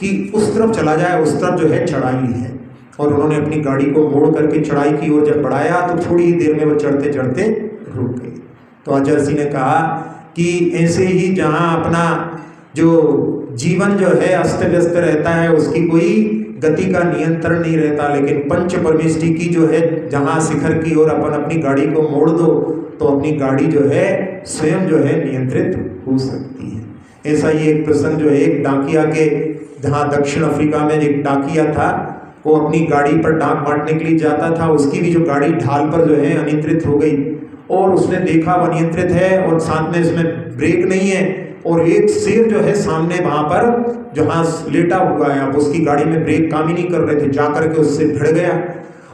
कि उस तरफ चला जाए, उस तरफ जो है चढ़ाई है, और उन्होंने अपनी गाड़ी को मोड़ करके चढ़ाई की ओर जब बढ़ाया तो थोड़ी ही देर में वो चढ़ते चढ़ते रुक गई। तो आचार्य जी ने कहा कि ऐसे ही जहाँ अपना जो जीवन जो है अस्त व्यस्त रहता है, उसकी कोई गति का नियंत्रण नहीं रहता, लेकिन पंच परमेष्टि की जो है जहाँ शिखर की ओर अपन अपनी गाड़ी को मोड़ दो तो अपनी गाड़ी जो है स्वयं जो है नियंत्रित हो सकती है। ऐसा ही एक प्रसंग जो है, एक डाकिया के, जहाँ दक्षिण अफ्रीका में एक डाकिया था, वो अपनी गाड़ी पर डाक बांटने के लिए जाता था, उसकी भी जो गाड़ी ढाल पर जो है अनियंत्रित हो गई, और उसने देखा वो अनियंत्रित है और साथ में इसमें ब्रेक नहीं है, और एक शेर जो है सामने वहाँ पर जहाँ लेटा हुआ है, अब उसकी गाड़ी में ब्रेक काम ही नहीं कर रहे थे, जाकर के उससे भिड़ गया।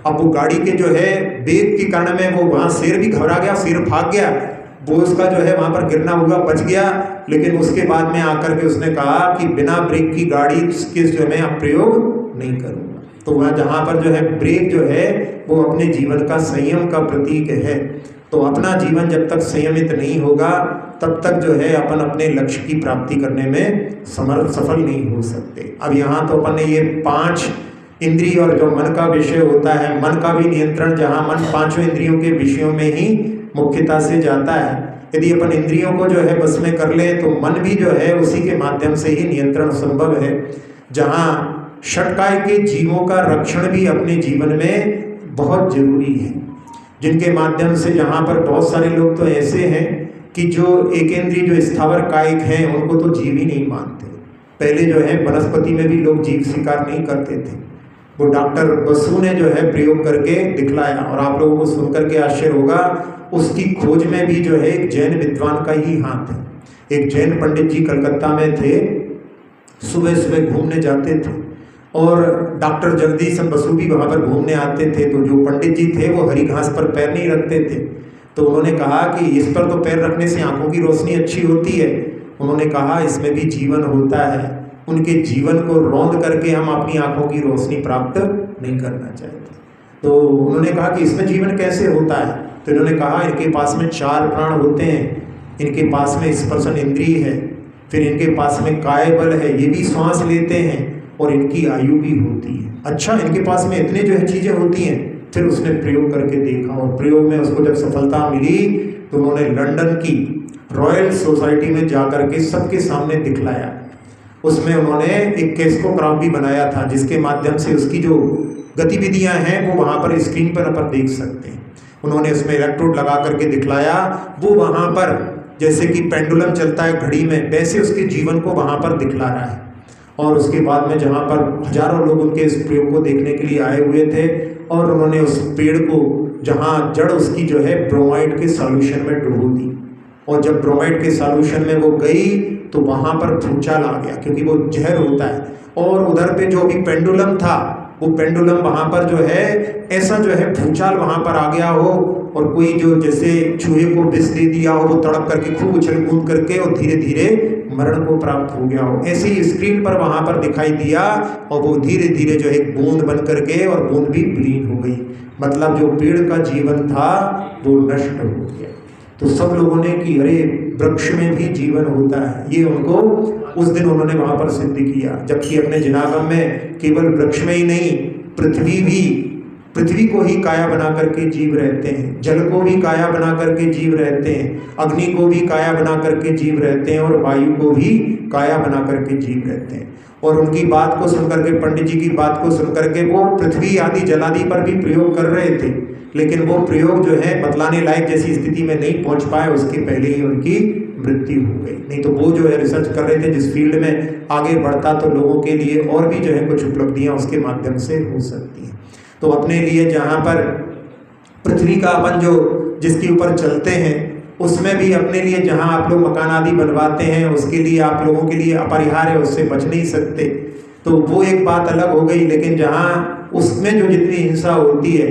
अब वो गाड़ी के जो है वेग के कारण में वो वहाँ शेर भी घबरा गया, शेर भाग गया, वो उसका जो है वहाँ पर गिरना हुआ बच गया। लेकिन उसके बाद में आकर के उसने कहा कि बिना ब्रेक की गाड़ी के जो मैं अब प्रयोग नहीं करूँगा। तो वहाँ जहाँ पर जो है ब्रेक जो है वो अपने जीवन का संयम का प्रतीक है। तो अपना जीवन जब तक संयमित नहीं होगा तब तक जो है अपन अपने लक्ष्य की प्राप्ति करने में सफल नहीं हो सकते। अब यहाँ तो अपन ने ये 5 इंद्रिय और जो मन का विषय होता है, मन का भी नियंत्रण, जहाँ मन 5 इंद्रियों के विषयों में ही मुख्यता से जाता है। यदि अपन इंद्रियों को जो है बस में कर लें तो मन भी जो है उसी के माध्यम से ही नियंत्रण संभव है। जहाँ षटकाय के जीवों का रक्षण भी अपने जीवन में बहुत जरूरी है, जिनके माध्यम से जहाँ पर बहुत सारे लोग तो ऐसे हैं कि जो एकेंद्रीय जो स्थावर कायिक हैं उनको तो जीव ही नहीं मानते। पहले जो है वनस्पति में भी लोग जीव स्वीकार नहीं करते थे, वो डॉक्टर बसु ने जो है प्रयोग करके दिखलाया, और आप लोगों को सुनकर के आश्चर्य होगा, उसकी खोज में भी जो है एक जैन विद्वान का ही हाथ है। एक जैन पंडित जी कलकत्ता में थे, सुबह सुबह घूमने जाते थे और डॉक्टर जगदीश बसु भी वहाँ पर घूमने आते थे। तो जो पंडित जी थे वो हरी घास पर पैर नहीं रखते थे, तो उन्होंने कहा कि इस पर तो पैर रखने से आंखों की रोशनी अच्छी होती है। उन्होंने कहा इसमें भी जीवन होता है, उनके जीवन को रौंद करके हम अपनी आंखों की रोशनी प्राप्त नहीं करना चाहते। तो उन्होंने कहा कि इसमें जीवन कैसे होता है? तो इन्होंने कहा इनके पास में 4 प्राण होते हैं, इनके पास में स्पर्शन इंद्रिय है, फिर इनके पास में काय बल है, ये भी श्वास लेते हैं और इनकी आयु भी होती है। अच्छा, इनके पास में इतने जो है चीज़ें होती हैं। फिर उसने प्रयोग करके देखा और प्रयोग में उसको जब सफलता मिली तो उन्होंने लंदन की रॉयल सोसाइटी में जा कर के सबके सामने दिखलाया। उसमें उन्होंने एक कैस्कोग्राफ भी बनाया था जिसके माध्यम से उसकी जो गतिविधियां हैं वो वहाँ पर स्क्रीन पर अपन देख सकते हैं। उन्होंने उसमें इलेक्ट्रोड लगा करके दिखलाया, वो वहाँ पर जैसे कि पेंडुलम चलता है घड़ी में, वैसे उसके जीवन को वहाँ पर दिखला रहा है। और उसके बाद में जहाँ पर हजारों लोग उनके इस प्रयोग को देखने के लिए आए हुए थे और उन्होंने उस पेड़ को जहाँ जड़ उसकी जो है ब्रोमाइड के सॉल्यूशन में डुबो दी, और जब ब्रोमाइड के सॉल्यूशन में वो गई तो वहाँ पर भूचाल आ गया क्योंकि वो जहर होता है। और उधर पे जो भी पेंडुलम था वो पेंडुलम वहाँ पर जो है ऐसा जो है भूचाल वहाँ पर आ गया हो, और कोई जो जैसे चूहे को विष दे दिया हो, वो तड़प करके खूब उछल कूद करके और धीरे धीरे मरण को प्राप्त हो गया हो, ऐसे ही स्क्रीन पर वहाँ पर दिखाई दिया। और वो धीरे धीरे जो है बूंद बन करके और बूंद भी विलीन हो गई, मतलब जो पेड़ का जीवन था वो नष्ट हो गया। तो सब लोगों ने कि अरे वृक्ष में भी जीवन होता है, ये उनको उस दिन उन्होंने वहाँ पर सिद्ध किया। जबकि अपने जिनागम में केवल वृक्ष में ही नहीं, पृथ्वी को ही काया बना करके जीव रहते हैं, जल को भी काया बना करके जीव रहते हैं, अग्नि को भी काया बना करके जीव रहते हैं, और वायु को भी काया बना करके जीव रहते हैं। और उनकी बात को सुनकर के, पंडित जी की बात को सुनकर के वो पृथ्वी आदि जलादि पर भी प्रयोग कर रहे थे, लेकिन वो प्रयोग जो है बतलाने लायक जैसी स्थिति में नहीं पहुंच पाए, उसके पहले ही उनकी मृत्यु हो गई। नहीं तो वो जो है रिसर्च कर रहे थे, जिस फील्ड में आगे बढ़ता तो लोगों के लिए और भी जो है कुछ उपलब्धियां उसके माध्यम से हो सकती हैं। तो अपने लिए जहाँ पर पृथ्वी का अपन जो जिसके ऊपर चलते हैं उसमें भी अपने लिए जहाँ आप लोग मकान आदि बनवाते हैं उसके लिए आप लोगों के लिए अपरिहार्य है, उससे बच नहीं सकते, तो वो एक बात अलग हो गई। लेकिन जहाँ उसमें जो जितनी हिंसा होती है,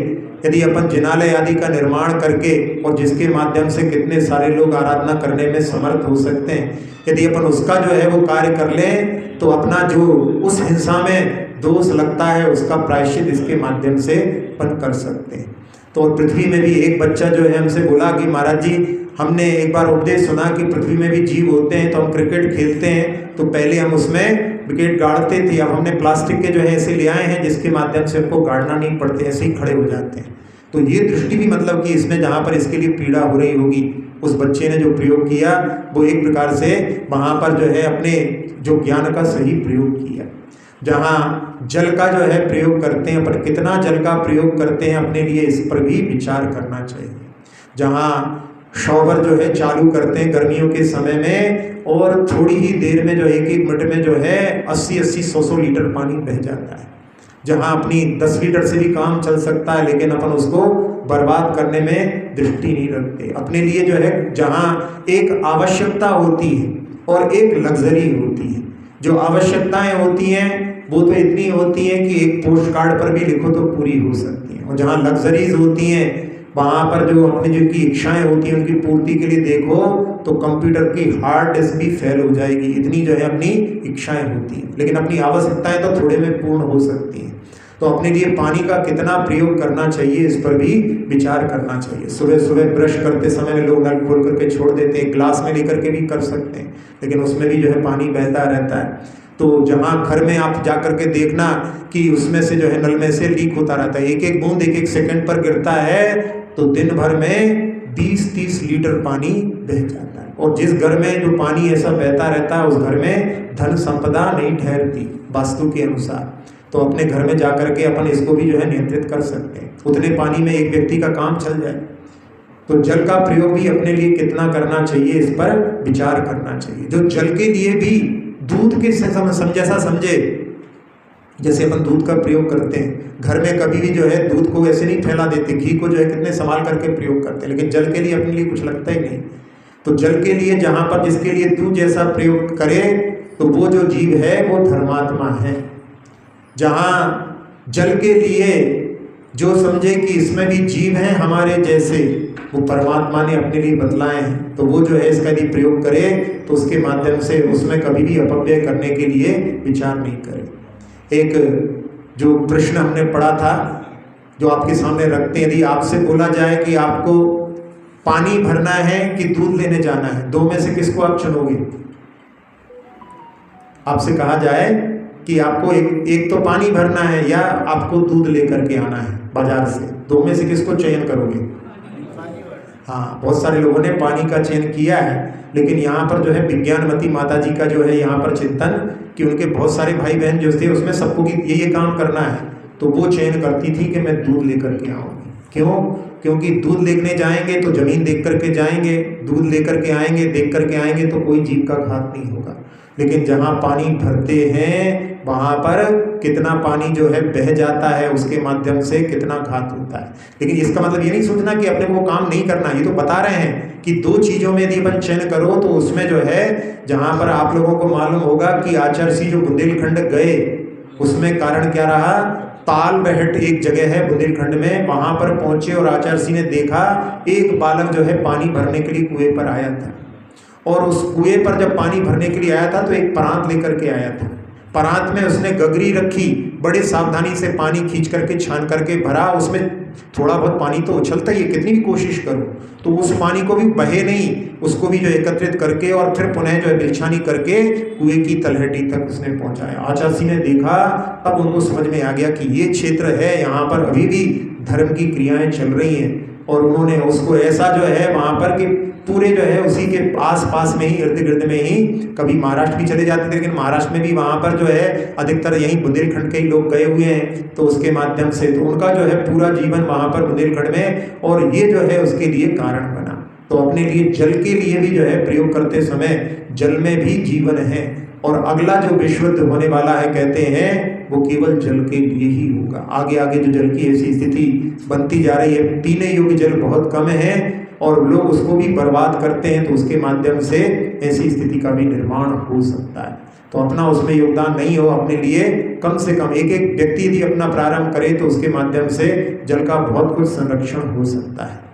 यदि अपन जिनालय आदि का निर्माण करके और जिसके माध्यम से कितने सारे लोग आराधना करने में समर्थ हो सकते हैं, यदि अपन उसका जो है वो कार्य कर लें तो अपना जो उस हिंसा में दोष लगता है उसका प्रायश्चित इसके माध्यम से अपन कर सकते हैं। तो पृथ्वी में भी एक बच्चा जो है हमसे बोला कि महाराज जी, हमने एक बार उपदेश सुना कि पृथ्वी में भी जीव होते हैं, तो हम क्रिकेट खेलते हैं तो पहले हम उसमें विकेट गाड़ते थे, अब हमने प्लास्टिक के जो है ऐसे ले आए हैं जिसके माध्यम से हमको गाड़ना नहीं पड़ते, ऐसे ही खड़े हो जाते हैं। तो ये दृष्टि भी मतलब कि इसमें जहाँ पर इसके लिए पीड़ा हो रही होगी, उस बच्चे ने जो प्रयोग किया वो एक प्रकार से वहाँ पर जो है अपने जो ज्ञान का सही प्रयोग किया। जहाँ जल का जो है प्रयोग करते हैं अपन, कितना जल का प्रयोग करते हैं अपने लिए, इस पर भी विचार करना चाहिए। जहाँ शॉवर जो है चालू करते हैं गर्मियों के समय में और थोड़ी ही देर में जो 1-1 मिनट में जो है 80-80, 100-100 लीटर पानी बह जाता है। जहाँ अपनी 10 लीटर से भी काम चल सकता है, लेकिन अपन उसको बर्बाद करने में दृष्टि नहीं रखते। अपने लिए जो है जहाँ एक आवश्यकता होती है और एक लग्जरी होती है, जो आवश्यकताएं होती हैं वो तो इतनी होती हैं कि एक पोस्ट कार्ड पर भी लिखो तो पूरी हो सकती हैं, और जहाँ लग्जरीज होती हैं वहाँ पर जो अपनी जो की इच्छाएं होती हैं उनकी पूर्ति के लिए देखो तो कंप्यूटर की हार्ड डिस्क भी फेल हो जाएगी, इतनी जो है अपनी इच्छाएं होती हैं। लेकिन अपनी आवश्यकताएं तो थोड़े में पूर्ण हो सकती हैं। तो अपने लिए पानी का कितना प्रयोग करना चाहिए इस पर भी विचार करना चाहिए। सुबह सुबह ब्रश करते समय लोग नल खोल करके छोड़ देते हैं, ग्लास में लेकर के भी कर सकते हैं, लेकिन उसमें भी जो है पानी बहता रहता है। तो जहाँ घर में आप जा करके देखना कि उसमें से जो है नल में से लीक होता रहता है, 1-1 बूंद 1-1 सेकंड पर गिरता है, तो दिन भर में 20-30 लीटर पानी बह जाता है। और जिस घर में जो पानी ऐसा बहता रहता है उस घर में धन संपदा नहीं ठहरती वास्तु के अनुसार। तो अपने घर में जा करके अपन इसको भी जो है नियंत्रित कर सकते हैं, उतने पानी में एक व्यक्ति का काम चल जाए। तो जल का प्रयोग भी अपने लिए कितना करना चाहिए इस पर विचार करना चाहिए। जो जल के लिए भी दूध के जैसा समझे, जैसे अपन दूध का प्रयोग करते हैं घर में, कभी भी जो है दूध को ऐसे नहीं फैला देते, घी को जो है कितने संभाल करके प्रयोग करते हैं, लेकिन जल के लिए अपने लिए कुछ लगता ही नहीं। तो जल के लिए जहाँ पर जिसके लिए तू जैसा प्रयोग करे तो वो जो जीव है वो धर्मात्मा है। जहाँ जल के लिए जो समझे कि इसमें भी जीव हैं हमारे जैसे, वो परमात्मा ने अपने लिए बतलाए हैं, तो वो जो है इसका यदि प्रयोग करे तो उसके माध्यम से उसमें कभी भी अपव्यय करने के लिए विचार नहीं करे। एक जो प्रश्न हमने पढ़ा था जो आपके सामने रखते हैं, यदि आपसे बोला जाए कि आपको पानी भरना है कि दूध लेने जाना है, दो में से किसको आप चुनोगे? आपसे कहा जाए कि आपको एक तो पानी भरना है या आपको दूध लेकर के आना है बाजार से, दो में से किसको चयन करोगे? हाँ, बहुत सारे लोगों ने पानी का चयन किया है, लेकिन यहाँ पर जो है विज्ञानमती माता जी का जो है यहाँ पर चिंतन कि उनके बहुत सारे भाई बहन जो थे उसमें सबको कि ये काम करना है, तो वो चयन करती थी कि मैं दूध लेकर के आऊँगी। क्यों? क्योंकि दूध लेने जाएंगे तो जमीन देख करके जाएंगे, दूध लेकर के आएंगे, देख करके आएंगे तो कोई जीव का घात नहीं होगा। लेकिन जहाँ पानी भरते हैं वहाँ पर कितना पानी जो है बह जाता है, उसके माध्यम से कितना घात होता है। लेकिन इसका मतलब ये नहीं सोचना कि अपने को काम नहीं करना, ये तो बता रहे हैं कि दो चीज़ों में यदि अपन चयन करो तो उसमें जो है जहाँ पर आप लोगों को मालूम होगा कि आचार्य जो बुंदेलखंड गए उसमें कारण क्या रहा, तालबेहट एक जगह है बुंदेलखंड में, वहाँ पर पहुँचे और आचार्य ने देखा एक बालक जो है पानी भरने के लिए कुएं पर आया था, और उस कुएं पर जब पानी भरने के लिए आया था तो एक परात लेकर के आया था। परात में उसने गगरी रखी, बड़े सावधानी से पानी खींच करके छान करके भरा, उसमें थोड़ा बहुत पानी तो उछलता ही है, कितनी भी कोशिश करो तो उस पानी को भी बहे नहीं, उसको भी जो एकत्रित करके और फिर पुनः जो है बिलछानी करके कुएं की तलहटी तक उसने पहुंचाया। आचार्य ने देखा, तब उनको समझ में आ गया कि ये क्षेत्र है, यहाँ पर अभी भी धर्म की क्रियाएं चल रही हैं, और उन्होंने उसको ऐसा जो है वहाँ पर कि पूरे जो है उसी के आस पास में ही इर्द गिर्द में ही, कभी महाराष्ट्र भी चले जाते थे, लेकिन महाराष्ट्र में भी वहाँ पर जो है अधिकतर यहीं बुंदेलखंड के ही लोग गए हुए हैं, तो उसके माध्यम से तो उनका जो है पूरा जीवन वहाँ पर बुंदेलखंड में, और ये जो है उसके लिए कारण बना। तो अपने लिए जल के लिए भी जो है प्रयोग करते समय जल में भी जीवन है, और अगला जो विश्व होने वाला है कहते हैं वो केवल जल के लिए ही होगा। आगे आगे जो जल की ऐसी स्थिति बनती जा रही है, पीने योग्य जल बहुत कम है और लोग उसको भी बर्बाद करते हैं, तो उसके माध्यम से ऐसी स्थिति का भी निर्माण हो सकता है। तो अपना उसमें योगदान नहीं हो, अपने लिए कम से कम एक एक व्यक्ति यदि अपना प्रारंभ करे तो उसके माध्यम से जल का बहुत कुछ संरक्षण हो सकता है।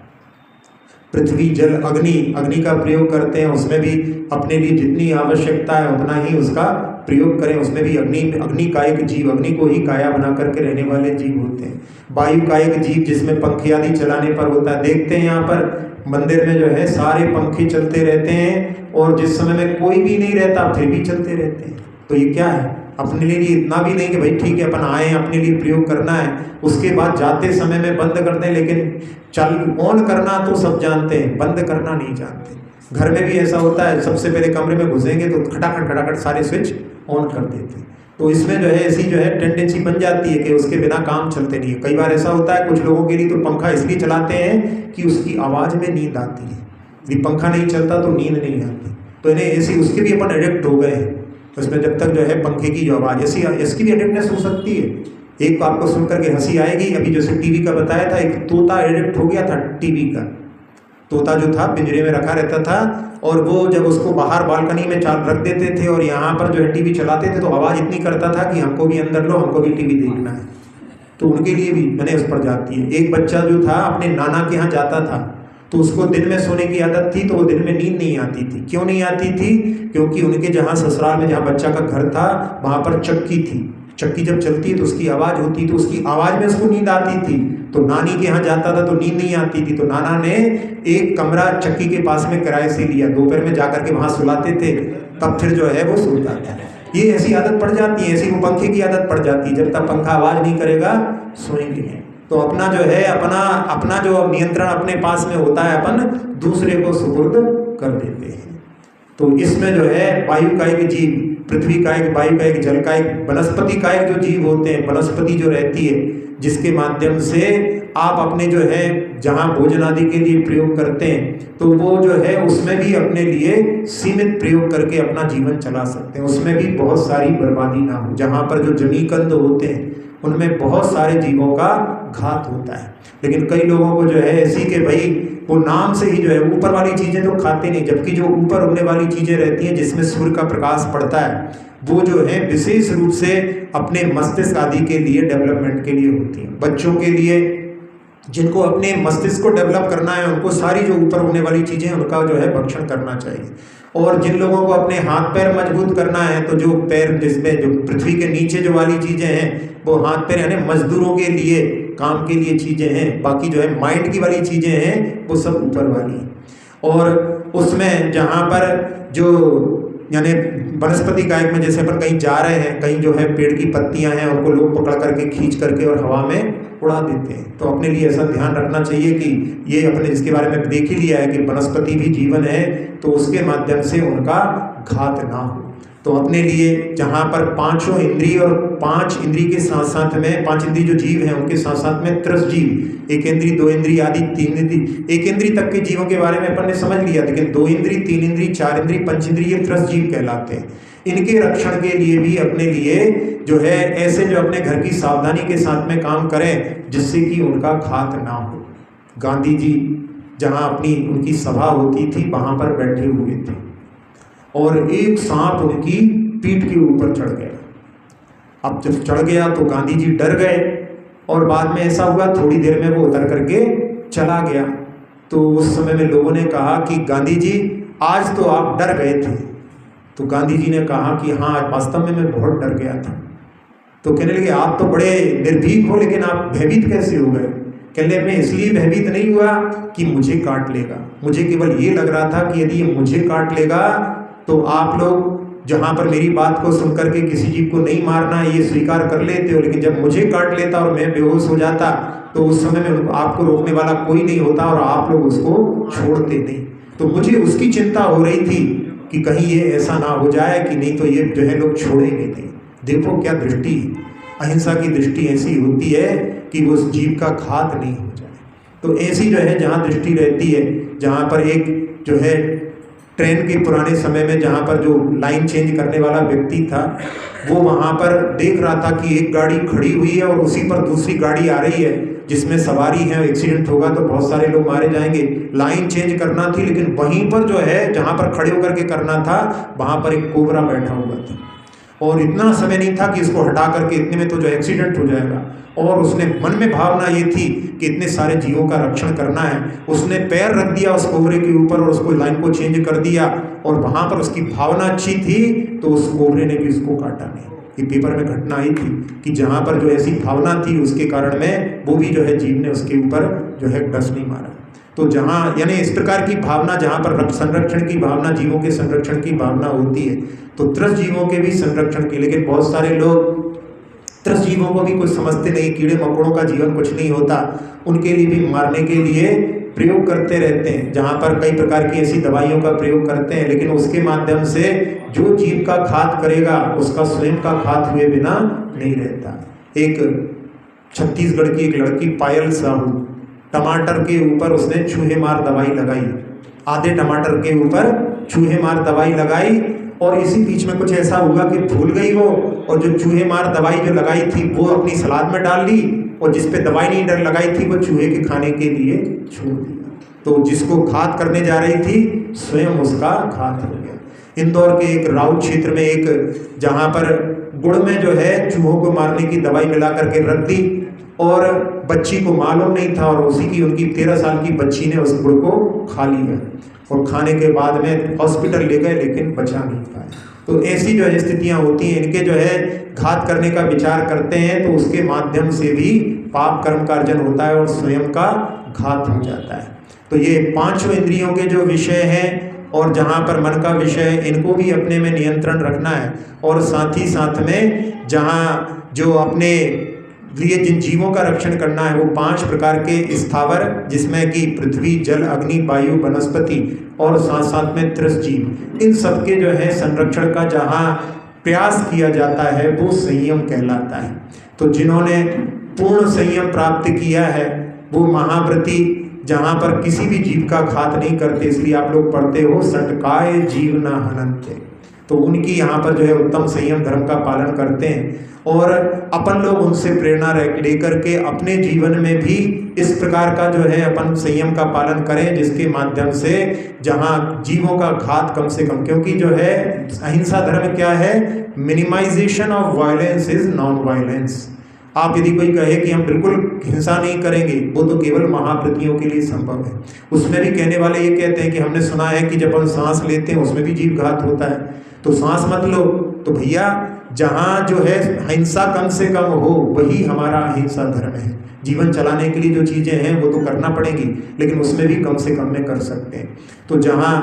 पृथ्वी जल अग्नि का प्रयोग करते हैं, उसमें भी अपने लिए जितनी आवश्यकता है उतना ही उसका प्रयोग करें। उसमें भी अग्नि का एक जीव, अग्नि को ही काया बना करके रहने वाले जीव होते हैं। वायु का एक जीव जिसमें पंखे आदि चलाने पर होता है। देखते हैं यहाँ पर मंदिर में जो है सारे पंखे चलते रहते हैं, और जिस समय में कोई भी नहीं रहता फिर भी चलते रहते हैं। तो ये क्या है? अपने लिए इतना भी नहीं कि भाई ठीक है अपन आए अपने लिए प्रयोग करना है, उसके बाद जाते समय में बंद करते हैं। लेकिन चल ऑन करना तो सब जानते हैं, बंद करना नहीं जानते। घर में भी ऐसा होता है, सबसे पहले कमरे में घुसेंगे तो खटाखट सारे स्विच ऑन कर देते हैं। तो इसमें जो है ऐसी जो है टेंडेंसी बन जाती है कि उसके बिना काम चलते नहीं है। कई बार ऐसा होता है कुछ लोगों के लिए तो पंखा इसलिए चलाते हैं कि उसकी आवाज़ में नींद आती है। यदि पंखा नहीं चलता तो नींद नहीं आती, तो इन्हें ऐसी उसके भी अपन एडिक्ट हो गए हैं। उसमें जब तक जो है पंखे की जो आवाज़ ऐसी, इसकी भी एडिक्टनेस हो सकती है। एक आपको सुन करके हंसी आएगी। अभी जैसे टीवी का बताया था, एक तोता एडिक्ट हो गया था टीवी का। तोता जो था पिंजरे में रखा रहता था, और वो जब उसको बाहर बालकनी में रख देते थे और यहाँ पर जो है टीवी चलाते थे तो आवाज़ इतनी करता था कि हमको भी अंदर लो, हमको भी टीवी देखना है। तो उनके लिए भी मैंने उस पर जाती है। एक बच्चा जो था अपने नाना के यहाँ जाता था, तो उसको दिन में सोने की आदत थी, तो वो दिन में नींद नहीं आती थी। क्यों नहीं आती थी? क्योंकि उनके जहाँ ससुराल में जहाँ बच्चा का घर था वहाँ पर चक्की थी। चक्की जब चलती है तो उसकी आवाज़ होती, तो उसकी आवाज़ में उसको नींद आती थी। तो नानी के यहाँ जाता था तो नींद नहीं आती थी, तो नाना ने एक कमरा चक्की के पास में किराए से लिया। दोपहर में जाकर के वहाँ सुलाते थे, तब फिर जो है वो सोता था। ये ऐसी आदत पड़ जाती है, ऐसी वो पंखे की आदत पड़ जाती है। जब तक पंखा आवाज़ नहीं करेगा सोएंगे नहीं। तो अपना जो है अपना जो नियंत्रण अपने पास में होता है, अपन दूसरे को सुपुर्द कर देते हैं। तो इसमें जो है वायु का एक जीव, पृथ्वी का एक, वायु का एक, जल का एक, वनस्पति का एक जो जीव होते हैं, वनस्पति जो रहती है जिसके माध्यम से आप अपने जो है जहाँ भोजन आदि के लिए प्रयोग करते हैं, तो वो जो है उसमें भी अपने लिए सीमित प्रयोग करके अपना जीवन चला सकते हैं। उसमें भी बहुत सारी बर्बादी ना हो। जहाँ पर जो जमीकंद होते हैं उनमें बहुत सारे जीवों का घात होता है। लेकिन कई लोगों को जो है ऐसी कि भाई वो नाम से ही जो है ऊपर वाली चीज़ें तो खाते नहीं, जबकि जो ऊपर उगने वाली चीज़ें रहती हैं जिसमें सूर्य का प्रकाश पड़ता है वो जो है विशेष रूप से अपने मस्तिष्क आदि के लिए डेवलपमेंट के लिए होती हैं। बच्चों के लिए जिनको अपने मस्तिष्क को डेवलप करना है उनको सारी जो ऊपर होने वाली चीज़ें हैं उनका जो है भक्षण करना चाहिए। और जिन लोगों को अपने हाथ पैर मजबूत करना है तो जो पैर जिसमें जो पृथ्वी के नीचे जो वाली चीज़ें हैं वो हाथ पैर यानी मजदूरों के लिए काम के लिए चीज़ें हैं, बाकी जो है माइंड की वाली चीज़ें हैं वो सब ऊपर वाली। और उसमें जहाँ पर जो यानी वनस्पति कायक में जैसे अपन कहीं जा रहे हैं, कहीं जो है पेड़ की पत्तियां हैं उनको लोग पकड़ करके खींच करके और हवा में उड़ा देते हैं, तो अपने लिए ऐसा ध्यान रखना चाहिए कि ये अपने जिसके बारे में देख ही लिया है कि वनस्पति भी जीवन है तो उसके माध्यम से उनका घात ना हो। तो अपने लिए जहाँ पर पांचों इंद्रिय और पांच इंद्रिय के साथ साथ में पांच इंद्रिय जो जीव हैं उनके साथ साथ में त्रस जीव, एक इंद्रिय दो इंद्रिय आदि तीन इंद्रिय, एक इंद्रिय तक के जीवों के बारे में अपन ने समझ लिया, लेकिन दो इंद्रिय तीन इंद्रिय चार इंद्रिय पंच इंद्रिय ये त्रस जीव कहलाते हैं। इनके रक्षण के लिए भी अपने लिए जो है ऐसे जो अपने घर की सावधानी के साथ में काम करें जिससे कि उनका घात ना हो। गांधी जी जहाँ अपनी उनकी सभा होती थी वहाँ पर बैठे हुए थे और एक सांप उनकी पीठ के ऊपर चढ़ गया। अब जब चढ़ गया तो गांधी जी डर गए और बाद में ऐसा हुआ थोड़ी देर में वो उतर करके चला गया। तो उस समय में लोगों ने कहा कि गांधी जी आज तो आप डर गए थे। तो गांधी जी ने कहा कि हाँ आज वास्तव में मैं बहुत डर गया था। तो कहने लगे आप तो बड़े निर्भीक हो लेकिन आप भयभीत कैसे हो गए? कहने मैं इसलिए भयभीत नहीं हुआ कि मुझे काट लेगा, मुझे केवल ये लग रहा था कि यदि ये मुझे काट लेगा तो आप लोग जहाँ पर मेरी बात को सुन करके किसी जीव को नहीं मारना ये स्वीकार कर लेते हो, लेकिन जब मुझे काट लेता और मैं बेहोश हो जाता तो उस समय में आपको रोकने वाला कोई नहीं होता और आप लोग उसको छोड़ते नहीं। तो मुझे उसकी चिंता हो रही थी कि कहीं ये ऐसा ना हो जाए कि नहीं तो ये जो है लोग छोड़ेंगे नहीं। देखो क्या दृष्टि, अहिंसा की दृष्टि ऐसी होती है कि वो उस जीव का घात नहीं हो जाए। तो ऐसी जो है जहाँ दृष्टि रहती है, जहाँ पर एक जो है ट्रेन के पुराने समय में जहाँ पर जो लाइन चेंज करने वाला व्यक्ति था वो वहाँ पर देख रहा था कि एक गाड़ी खड़ी हुई है और उसी पर दूसरी गाड़ी आ रही है जिसमें सवारी है, एक्सीडेंट होगा तो बहुत सारे लोग मारे जाएंगे। लाइन चेंज करना थी लेकिन वहीं पर जो है जहाँ पर खड़े होकर के करना था वहाँ पर एक कोबरा बैठा हुआ था और इतना समय नहीं था कि इसको हटा करके इतने में तो जो एक्सीडेंट हो जाएगा। और उसने मन में भावना ये थी कि इतने सारे जीवों का रक्षण करना है, उसने पैर रख दिया उस कोबरे के ऊपर और उसको लाइन को चेंज कर दिया और वहाँ पर उसकी भावना अच्छी थी तो उस कोबरे ने भी उसको काटा नहीं। ये पेपर में घटना आई थी कि जहाँ पर जो ऐसी भावना थी उसके कारण में वो भी जो है जीव ने उसके ऊपर जो है डस नहीं मारा। तो जहाँ यानी इस प्रकार की भावना जहाँ पर संरक्षण की भावना, जीवों के संरक्षण की भावना होती है तो त्रस्त जीवों के भी संरक्षण की, लेकिन बहुत सारे लोग त्रस्त जीवों को भी कुछ समझते नहीं, कीड़े मकोड़ों का जीवन कुछ नहीं होता, उनके लिए भी मारने के लिए प्रयोग करते रहते हैं। जहाँ पर कई प्रकार की ऐसी दवाइयों का प्रयोग करते हैं लेकिन उसके माध्यम से जो जीव का घात करेगा उसका स्वयं का घात हुए बिना नहीं रहता। एक छत्तीसगढ़ की एक लड़की पायल साहू, टमाटर के ऊपर उसने चूहे मार दवाई लगाई, आधे टमाटर के ऊपर चूहे मार दवाई लगाई और इसी बीच में कुछ ऐसा हुआ कि भूल गई वो और जो चूहे मार दवाई जो लगाई थी वो अपनी सलाद में डाल ली और जिस पे दवाई नहीं डर लगाई थी वो चूहे के खाने के लिए छोड़ दिया। तो जिसको घात करने जा रही थी स्वयं उसका घात हो गया। इंदौर के एक राउत क्षेत्र में एक जहाँ पर गुड़ में जो है चूहों को मारने की दवाई मिला करके रख दी और बच्ची को मालूम नहीं था और उसी की उनकी 13 साल की बच्ची ने उस गुड़ को खा लिया और खाने के बाद में हॉस्पिटल ले गए लेकिन बचा नहीं पाए। तो ऐसी जो है स्थितियाँ होती हैं, इनके जो है घात करने का विचार करते हैं तो उसके माध्यम से भी पाप कर्म का अर्जन होता है और स्वयं का घात हो जाता है। तो ये पांचों इंद्रियों के जो विषय हैं और जहाँ पर मन का विषय है इनको भी अपने में नियंत्रण रखना है और साथ ही साथ में जहाँ जो अपने लिए जिन जीवों का रक्षण करना है वो 5 प्रकार के स्थावर जिसमें कि पृथ्वी, जल, अग्नि, वायु, वनस्पति और साथ साथ में त्रस्त जीव, इन सबके जो है संरक्षण का जहाँ प्रयास किया जाता है वो संयम कहलाता है। तो जिन्होंने पूर्ण संयम प्राप्त किया है वो महाव्रती जहाँ पर किसी भी जीव का घात नहीं करते, इसलिए आप लोग पढ़ते हो सटकाए जीव न हनन्ते, तो उनकी यहाँ पर जो है उत्तम संयम धर्म का पालन करते हैं और अपन लोग उनसे प्रेरणा लेकर के अपने जीवन में भी इस प्रकार का जो है अपन संयम का पालन करें जिसके माध्यम से जहाँ जीवों का घात कम से कम, क्योंकि जो है अहिंसा धर्म क्या है, minimisation of violence is non violence. आप यदि कोई कहे कि हम बिल्कुल हिंसा नहीं करेंगे, वो तो केवल महाप्रतियों के लिए संभव है। उसमें भी कहने वाले ये कहते हैं कि हमने सुना है कि जब हम सांस लेते हैं उसमें भी जीव घात होता है, तो सांस मत लो। तो भैया जहाँ जो है हिंसा कम से कम हो वही हमारा अहिंसा धर्म है। जीवन चलाने के लिए जो चीज़ें हैं वो तो करना पड़ेगी, लेकिन उसमें भी कम से कम में कर सकते हैं। तो जहाँ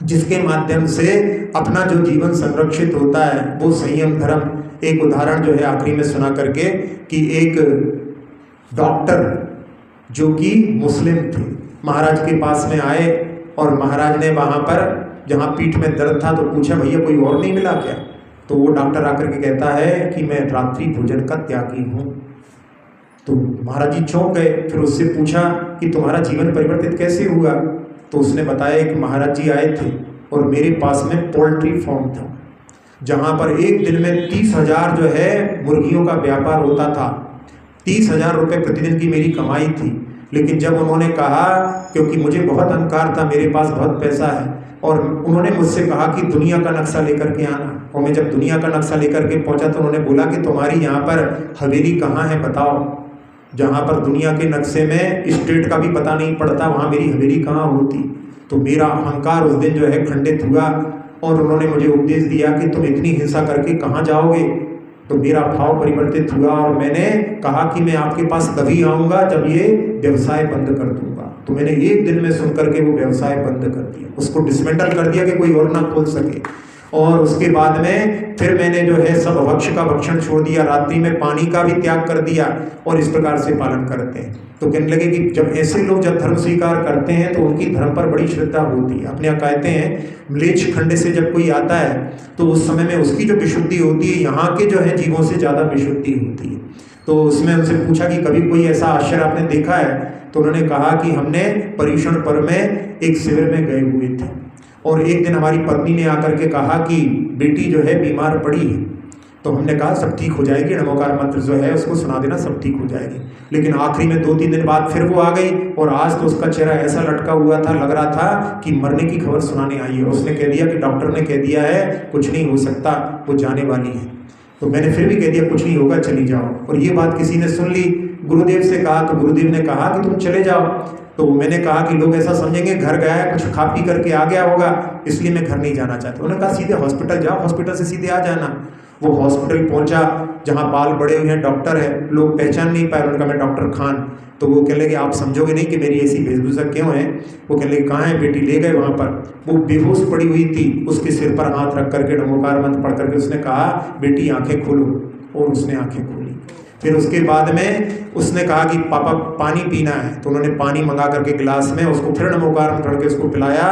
जिसके माध्यम से अपना जो जीवन संरक्षित होता है वो संयम धर्म। एक उदाहरण जो है आखिरी में सुना करके कि एक डॉक्टर जो कि मुस्लिम थे महाराज के पास में आए और महाराज ने वहाँ पर जहाँ पीठ में दर्द था तो पूछा भैया कोई और नहीं मिला क्या? तो वो डॉक्टर आकर के कहता है कि मैं रात्रि भोजन का त्यागी हूँ। तो महाराज जी चौंक गए। फिर उससे पूछा कि तुम्हारा जीवन परिवर्तित कैसे हुआ? तो उसने बताया कि महाराज जी आए थे और मेरे पास में पोल्ट्री फार्म था जहाँ पर एक दिन में 30,000 जो है मुर्गियों का व्यापार होता था। 30,000 रुपये प्रतिदिन की मेरी कमाई थी। लेकिन जब उन्होंने कहा, क्योंकि मुझे बहुत अहंकार था, मेरे पास बहुत पैसा है, और उन्होंने मुझसे कहा कि दुनिया का नक्शा लेकर के आना, और मैं जब दुनिया का नक्शा लेकर के पहुंचा तो उन्होंने बोला कि तुम्हारी यहाँ पर हवेली कहाँ है बताओ। जहाँ पर दुनिया के नक्शे में स्टेट का भी पता नहीं पड़ता, वहाँ मेरी हवेली कहाँ होती। तो मेरा अहंकार उस दिन जो है खंडित हुआ और उन्होंने मुझे उपदेश दिया कि तुम इतनी हिंसा करके कहाँ जाओगे। तो मेरा भाव परिवर्तित हुआ और मैंने कहा कि मैं आपके पास तभी आऊँगा जब ये व्यवसाय बंद कर दूंगा। तो मैंने एक दिन में सुन करके वो व्यवसाय बंद कर दिया, उसको डिसमेंटल कर दिया कि कोई और ना खोल सके। और उसके बाद में फिर मैंने जो है सब भक्ष का भक्षण छोड़ दिया, रात्रि में पानी का भी त्याग कर दिया, और इस प्रकार से पालन करते हैं। तो कहने लगे कि जब ऐसे लोग जब धर्म स्वीकार करते हैं तो उनकी धर्म पर बड़ी श्रद्धा होती है। अपने यहाँ कहते हैं म्लेच्छ खंड से जब कोई आता है तो उस समय में उसकी जो विशुद्धि होती है यहाँ के जो है जीवों से ज़्यादा विशुद्धि होती है। तो उसमें उनसे पूछा कि कभी कोई ऐसा आश्चर्य आपने देखा है? तो उन्होंने कहा कि हमने पर्युषण पर्व में एक शिविर में गए हुए थे और एक दिन हमारी पत्नी ने आकर के कहा कि बेटी जो है बीमार पड़ी है। तो हमने कहा सब ठीक हो जाएगी, नमोकार मंत्र जो है उसको सुना देना, सब ठीक हो जाएगी। लेकिन आखिरी में 2-3 दिन बाद फिर वो आ गई और आज तो उसका चेहरा ऐसा लटका हुआ था, लग रहा था कि मरने की खबर सुनाने आई है। उसने कह दिया कि डॉक्टर ने कह दिया है कुछ नहीं हो सकता, वो जाने वाली है। तो मैंने फिर भी कह दिया कुछ नहीं होगा, चली जाओ। और ये बात किसी ने सुन ली, गुरुदेव से कहा, तो गुरुदेव ने कहा कि तुम चले जाओ। तो मैंने कहा कि लोग ऐसा समझेंगे घर गया है, कुछ खा पी करके आ गया होगा, इसलिए मैं घर नहीं जाना चाहता। उन्होंने कहा सीधे हॉस्पिटल जाओ, हॉस्पिटल से सीधे आ जाना। वो हॉस्पिटल पहुंचा जहाँ बाल बड़े हुए हैं, डॉक्टर है, लोग पहचान नहीं पाए। उन्होंने कहा मैं डॉक्टर खान। तो वो कहने लगे आप समझोगे नहीं कि मेरी ऐसी वेशभूषा क्यों है? वो कहने लगे कहाँ है बेटी? ले गए वहाँ पर, वो बेहोश पड़ी हुई थी, उसके सिर पर हाथ रख करके नमोकार मंत्र पढ़ करके उसने कहा बेटी आंखें खोलो, और उसने आंखें खोली। फिर उसके बाद में उसने कहा कि पापा पानी पीना है, तो उन्होंने पानी मंगा करके गिलास में उसको फिर नमोकार मंत्र पढ़ के उसको पिलाया।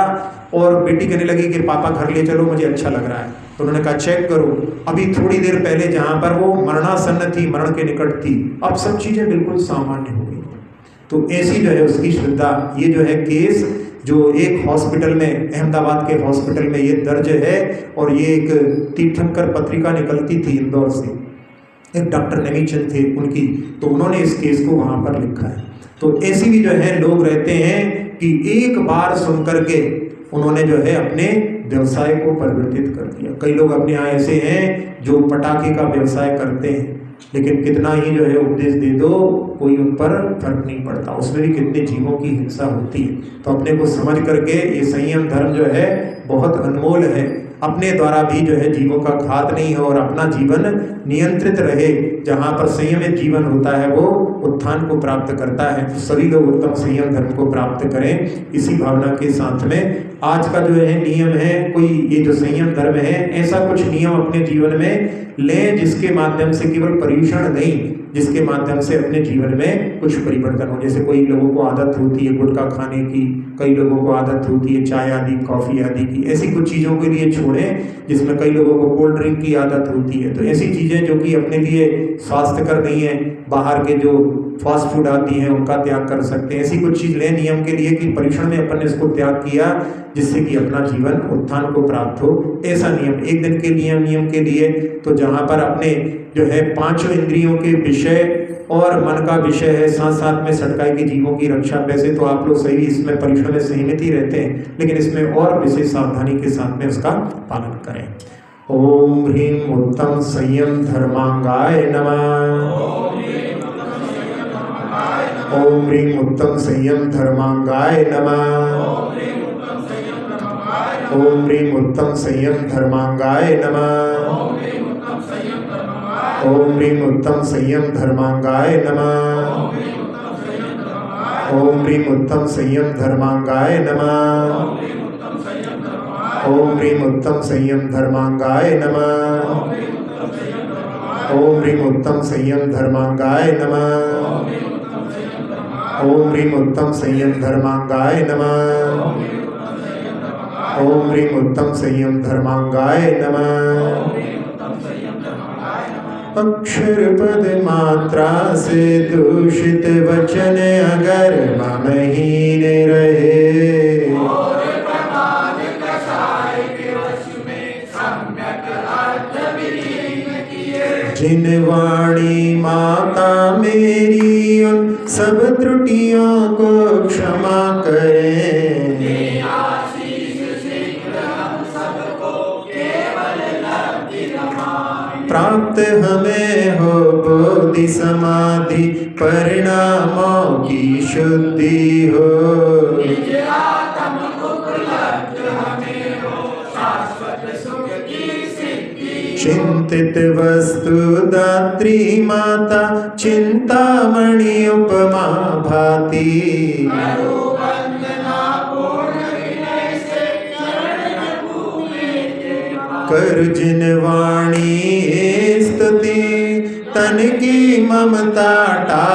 और बेटी कहने लगी कि पापा घर ले चलो, मुझे अच्छा लग रहा है। तो उन्होंने कहा चेक करो, अभी थोड़ी देर पहले जहाँ पर वो मरणासन्न थी, मरण के निकट थी, अब सब चीज़ें बिल्कुल सामान्य हो गई। तो ऐसी जो है उसकी श्रद्धा। ये जो है केस जो एक हॉस्पिटल में, अहमदाबाद के हॉस्पिटल में ये दर्ज है, और ये एक तीर्थंकर पत्रिका निकलती थी इंदौर से, एक डॉक्टर नेमीचंद थे उनकी, तो उन्होंने इस केस को वहाँ पर लिखा है। तो ऐसी भी जो है लोग रहते हैं कि एक बार सुन करके उन्होंने जो है अपने व्यवसाय को परिवर्तित कर दिया। कई लोग अपने यहाँ ऐसे हैं जो पटाखे का व्यवसाय करते हैं, लेकिन कितना ही जो है उपदेश दे दो कोई उन पर फर्क नहीं पड़ता, उसमें भी कितने जीवों की हिंसा होती है। तो अपने को समझ करके ये संयम धर्म जो है बहुत अनमोल है। अपने द्वारा भी जो है जीवों का घात नहीं हो और अपना जीवन नियंत्रित रहे। जहाँ पर संयमित जीवन होता है वो उत्थान को प्राप्त करता है। तो सभी लोग उत्तम संयम धर्म को प्राप्त करें, इसी भावना के साथ में आज का जो है नियम है, कोई ये जो संयम धर्म है ऐसा कुछ नियम अपने जीवन में लें जिसके माध्यम से केवल पर्युषण नहीं, जिसके माध्यम से अपने जीवन में कुछ परिवर्तन हो। जैसे कोई लोगों को आदत होती है गुटखा खाने की, कई लोगों को आदत होती है चाय आदि, कॉफ़ी आदि की, ऐसी कुछ चीज़ों के लिए छोड़ें। जिसमें कई लोगों को कोल्ड ड्रिंक की आदत होती है, तो ऐसी चीज़ें जो कि अपने लिए स्वास्थ्यकर नहीं है, बाहर के जो फास्ट फूड आती हैं उनका त्याग कर सकते हैं। ऐसी कुछ चीज़ लें नियम के लिए कि पर्युषण में अपन ने इसको त्याग किया, जिससे कि अपना जीवन उत्थान को प्राप्त हो। ऐसा नियम एक दिन के नियम के लिए, तो जहाँ पर अपने जो है पांचों इंद्रियों के विषय और मन का विषय है, साथ साथ में सटकाएगी जीवों की रक्षा। वैसे तो आप लोग सही इसमें परीक्षा में सहमत ही रहते हैं, लेकिन इसमें और विशेष सावधानी के साथ में उसका पालन करें। ओम ह्रीं उत्तम संयम धर्मांगाय नमः। ओम ह्रीं उत्तम संयम धर्मांगाय नमः। ओम ह्रीं उत्तम संयम धर्मांगाय नमः। ओम ह्रीं उत्तम संयम धर्मांगाय नमः। ओम ह्रीं उत्तम संयम धर्मांगाय नमः। ओम ह्रीं उत्तम संयम धर्मांगाय नमः। ओम ह्रीं उत्तम संयम धर्मांगाय नमः। ओम ह्रीं उत्तम संयम धर्मांगाय नमः। ओम ह्रीं उत्तम संयम धर्मांगाय नमः। अक्षर पद मात्रा से दूषित वचन अगर ममहीन रहे, जिन वाणी माता मेरी उन सब त्रुटियों को क्षमा करें। प्राप्त हमें हो बोधि समाधि परिणामों की शुद्धि हो। चिंतित वस्तु दात्री माता चिंतामणि उपमा भाती। कर जिन वाणी स्तुति तन की ममता टा।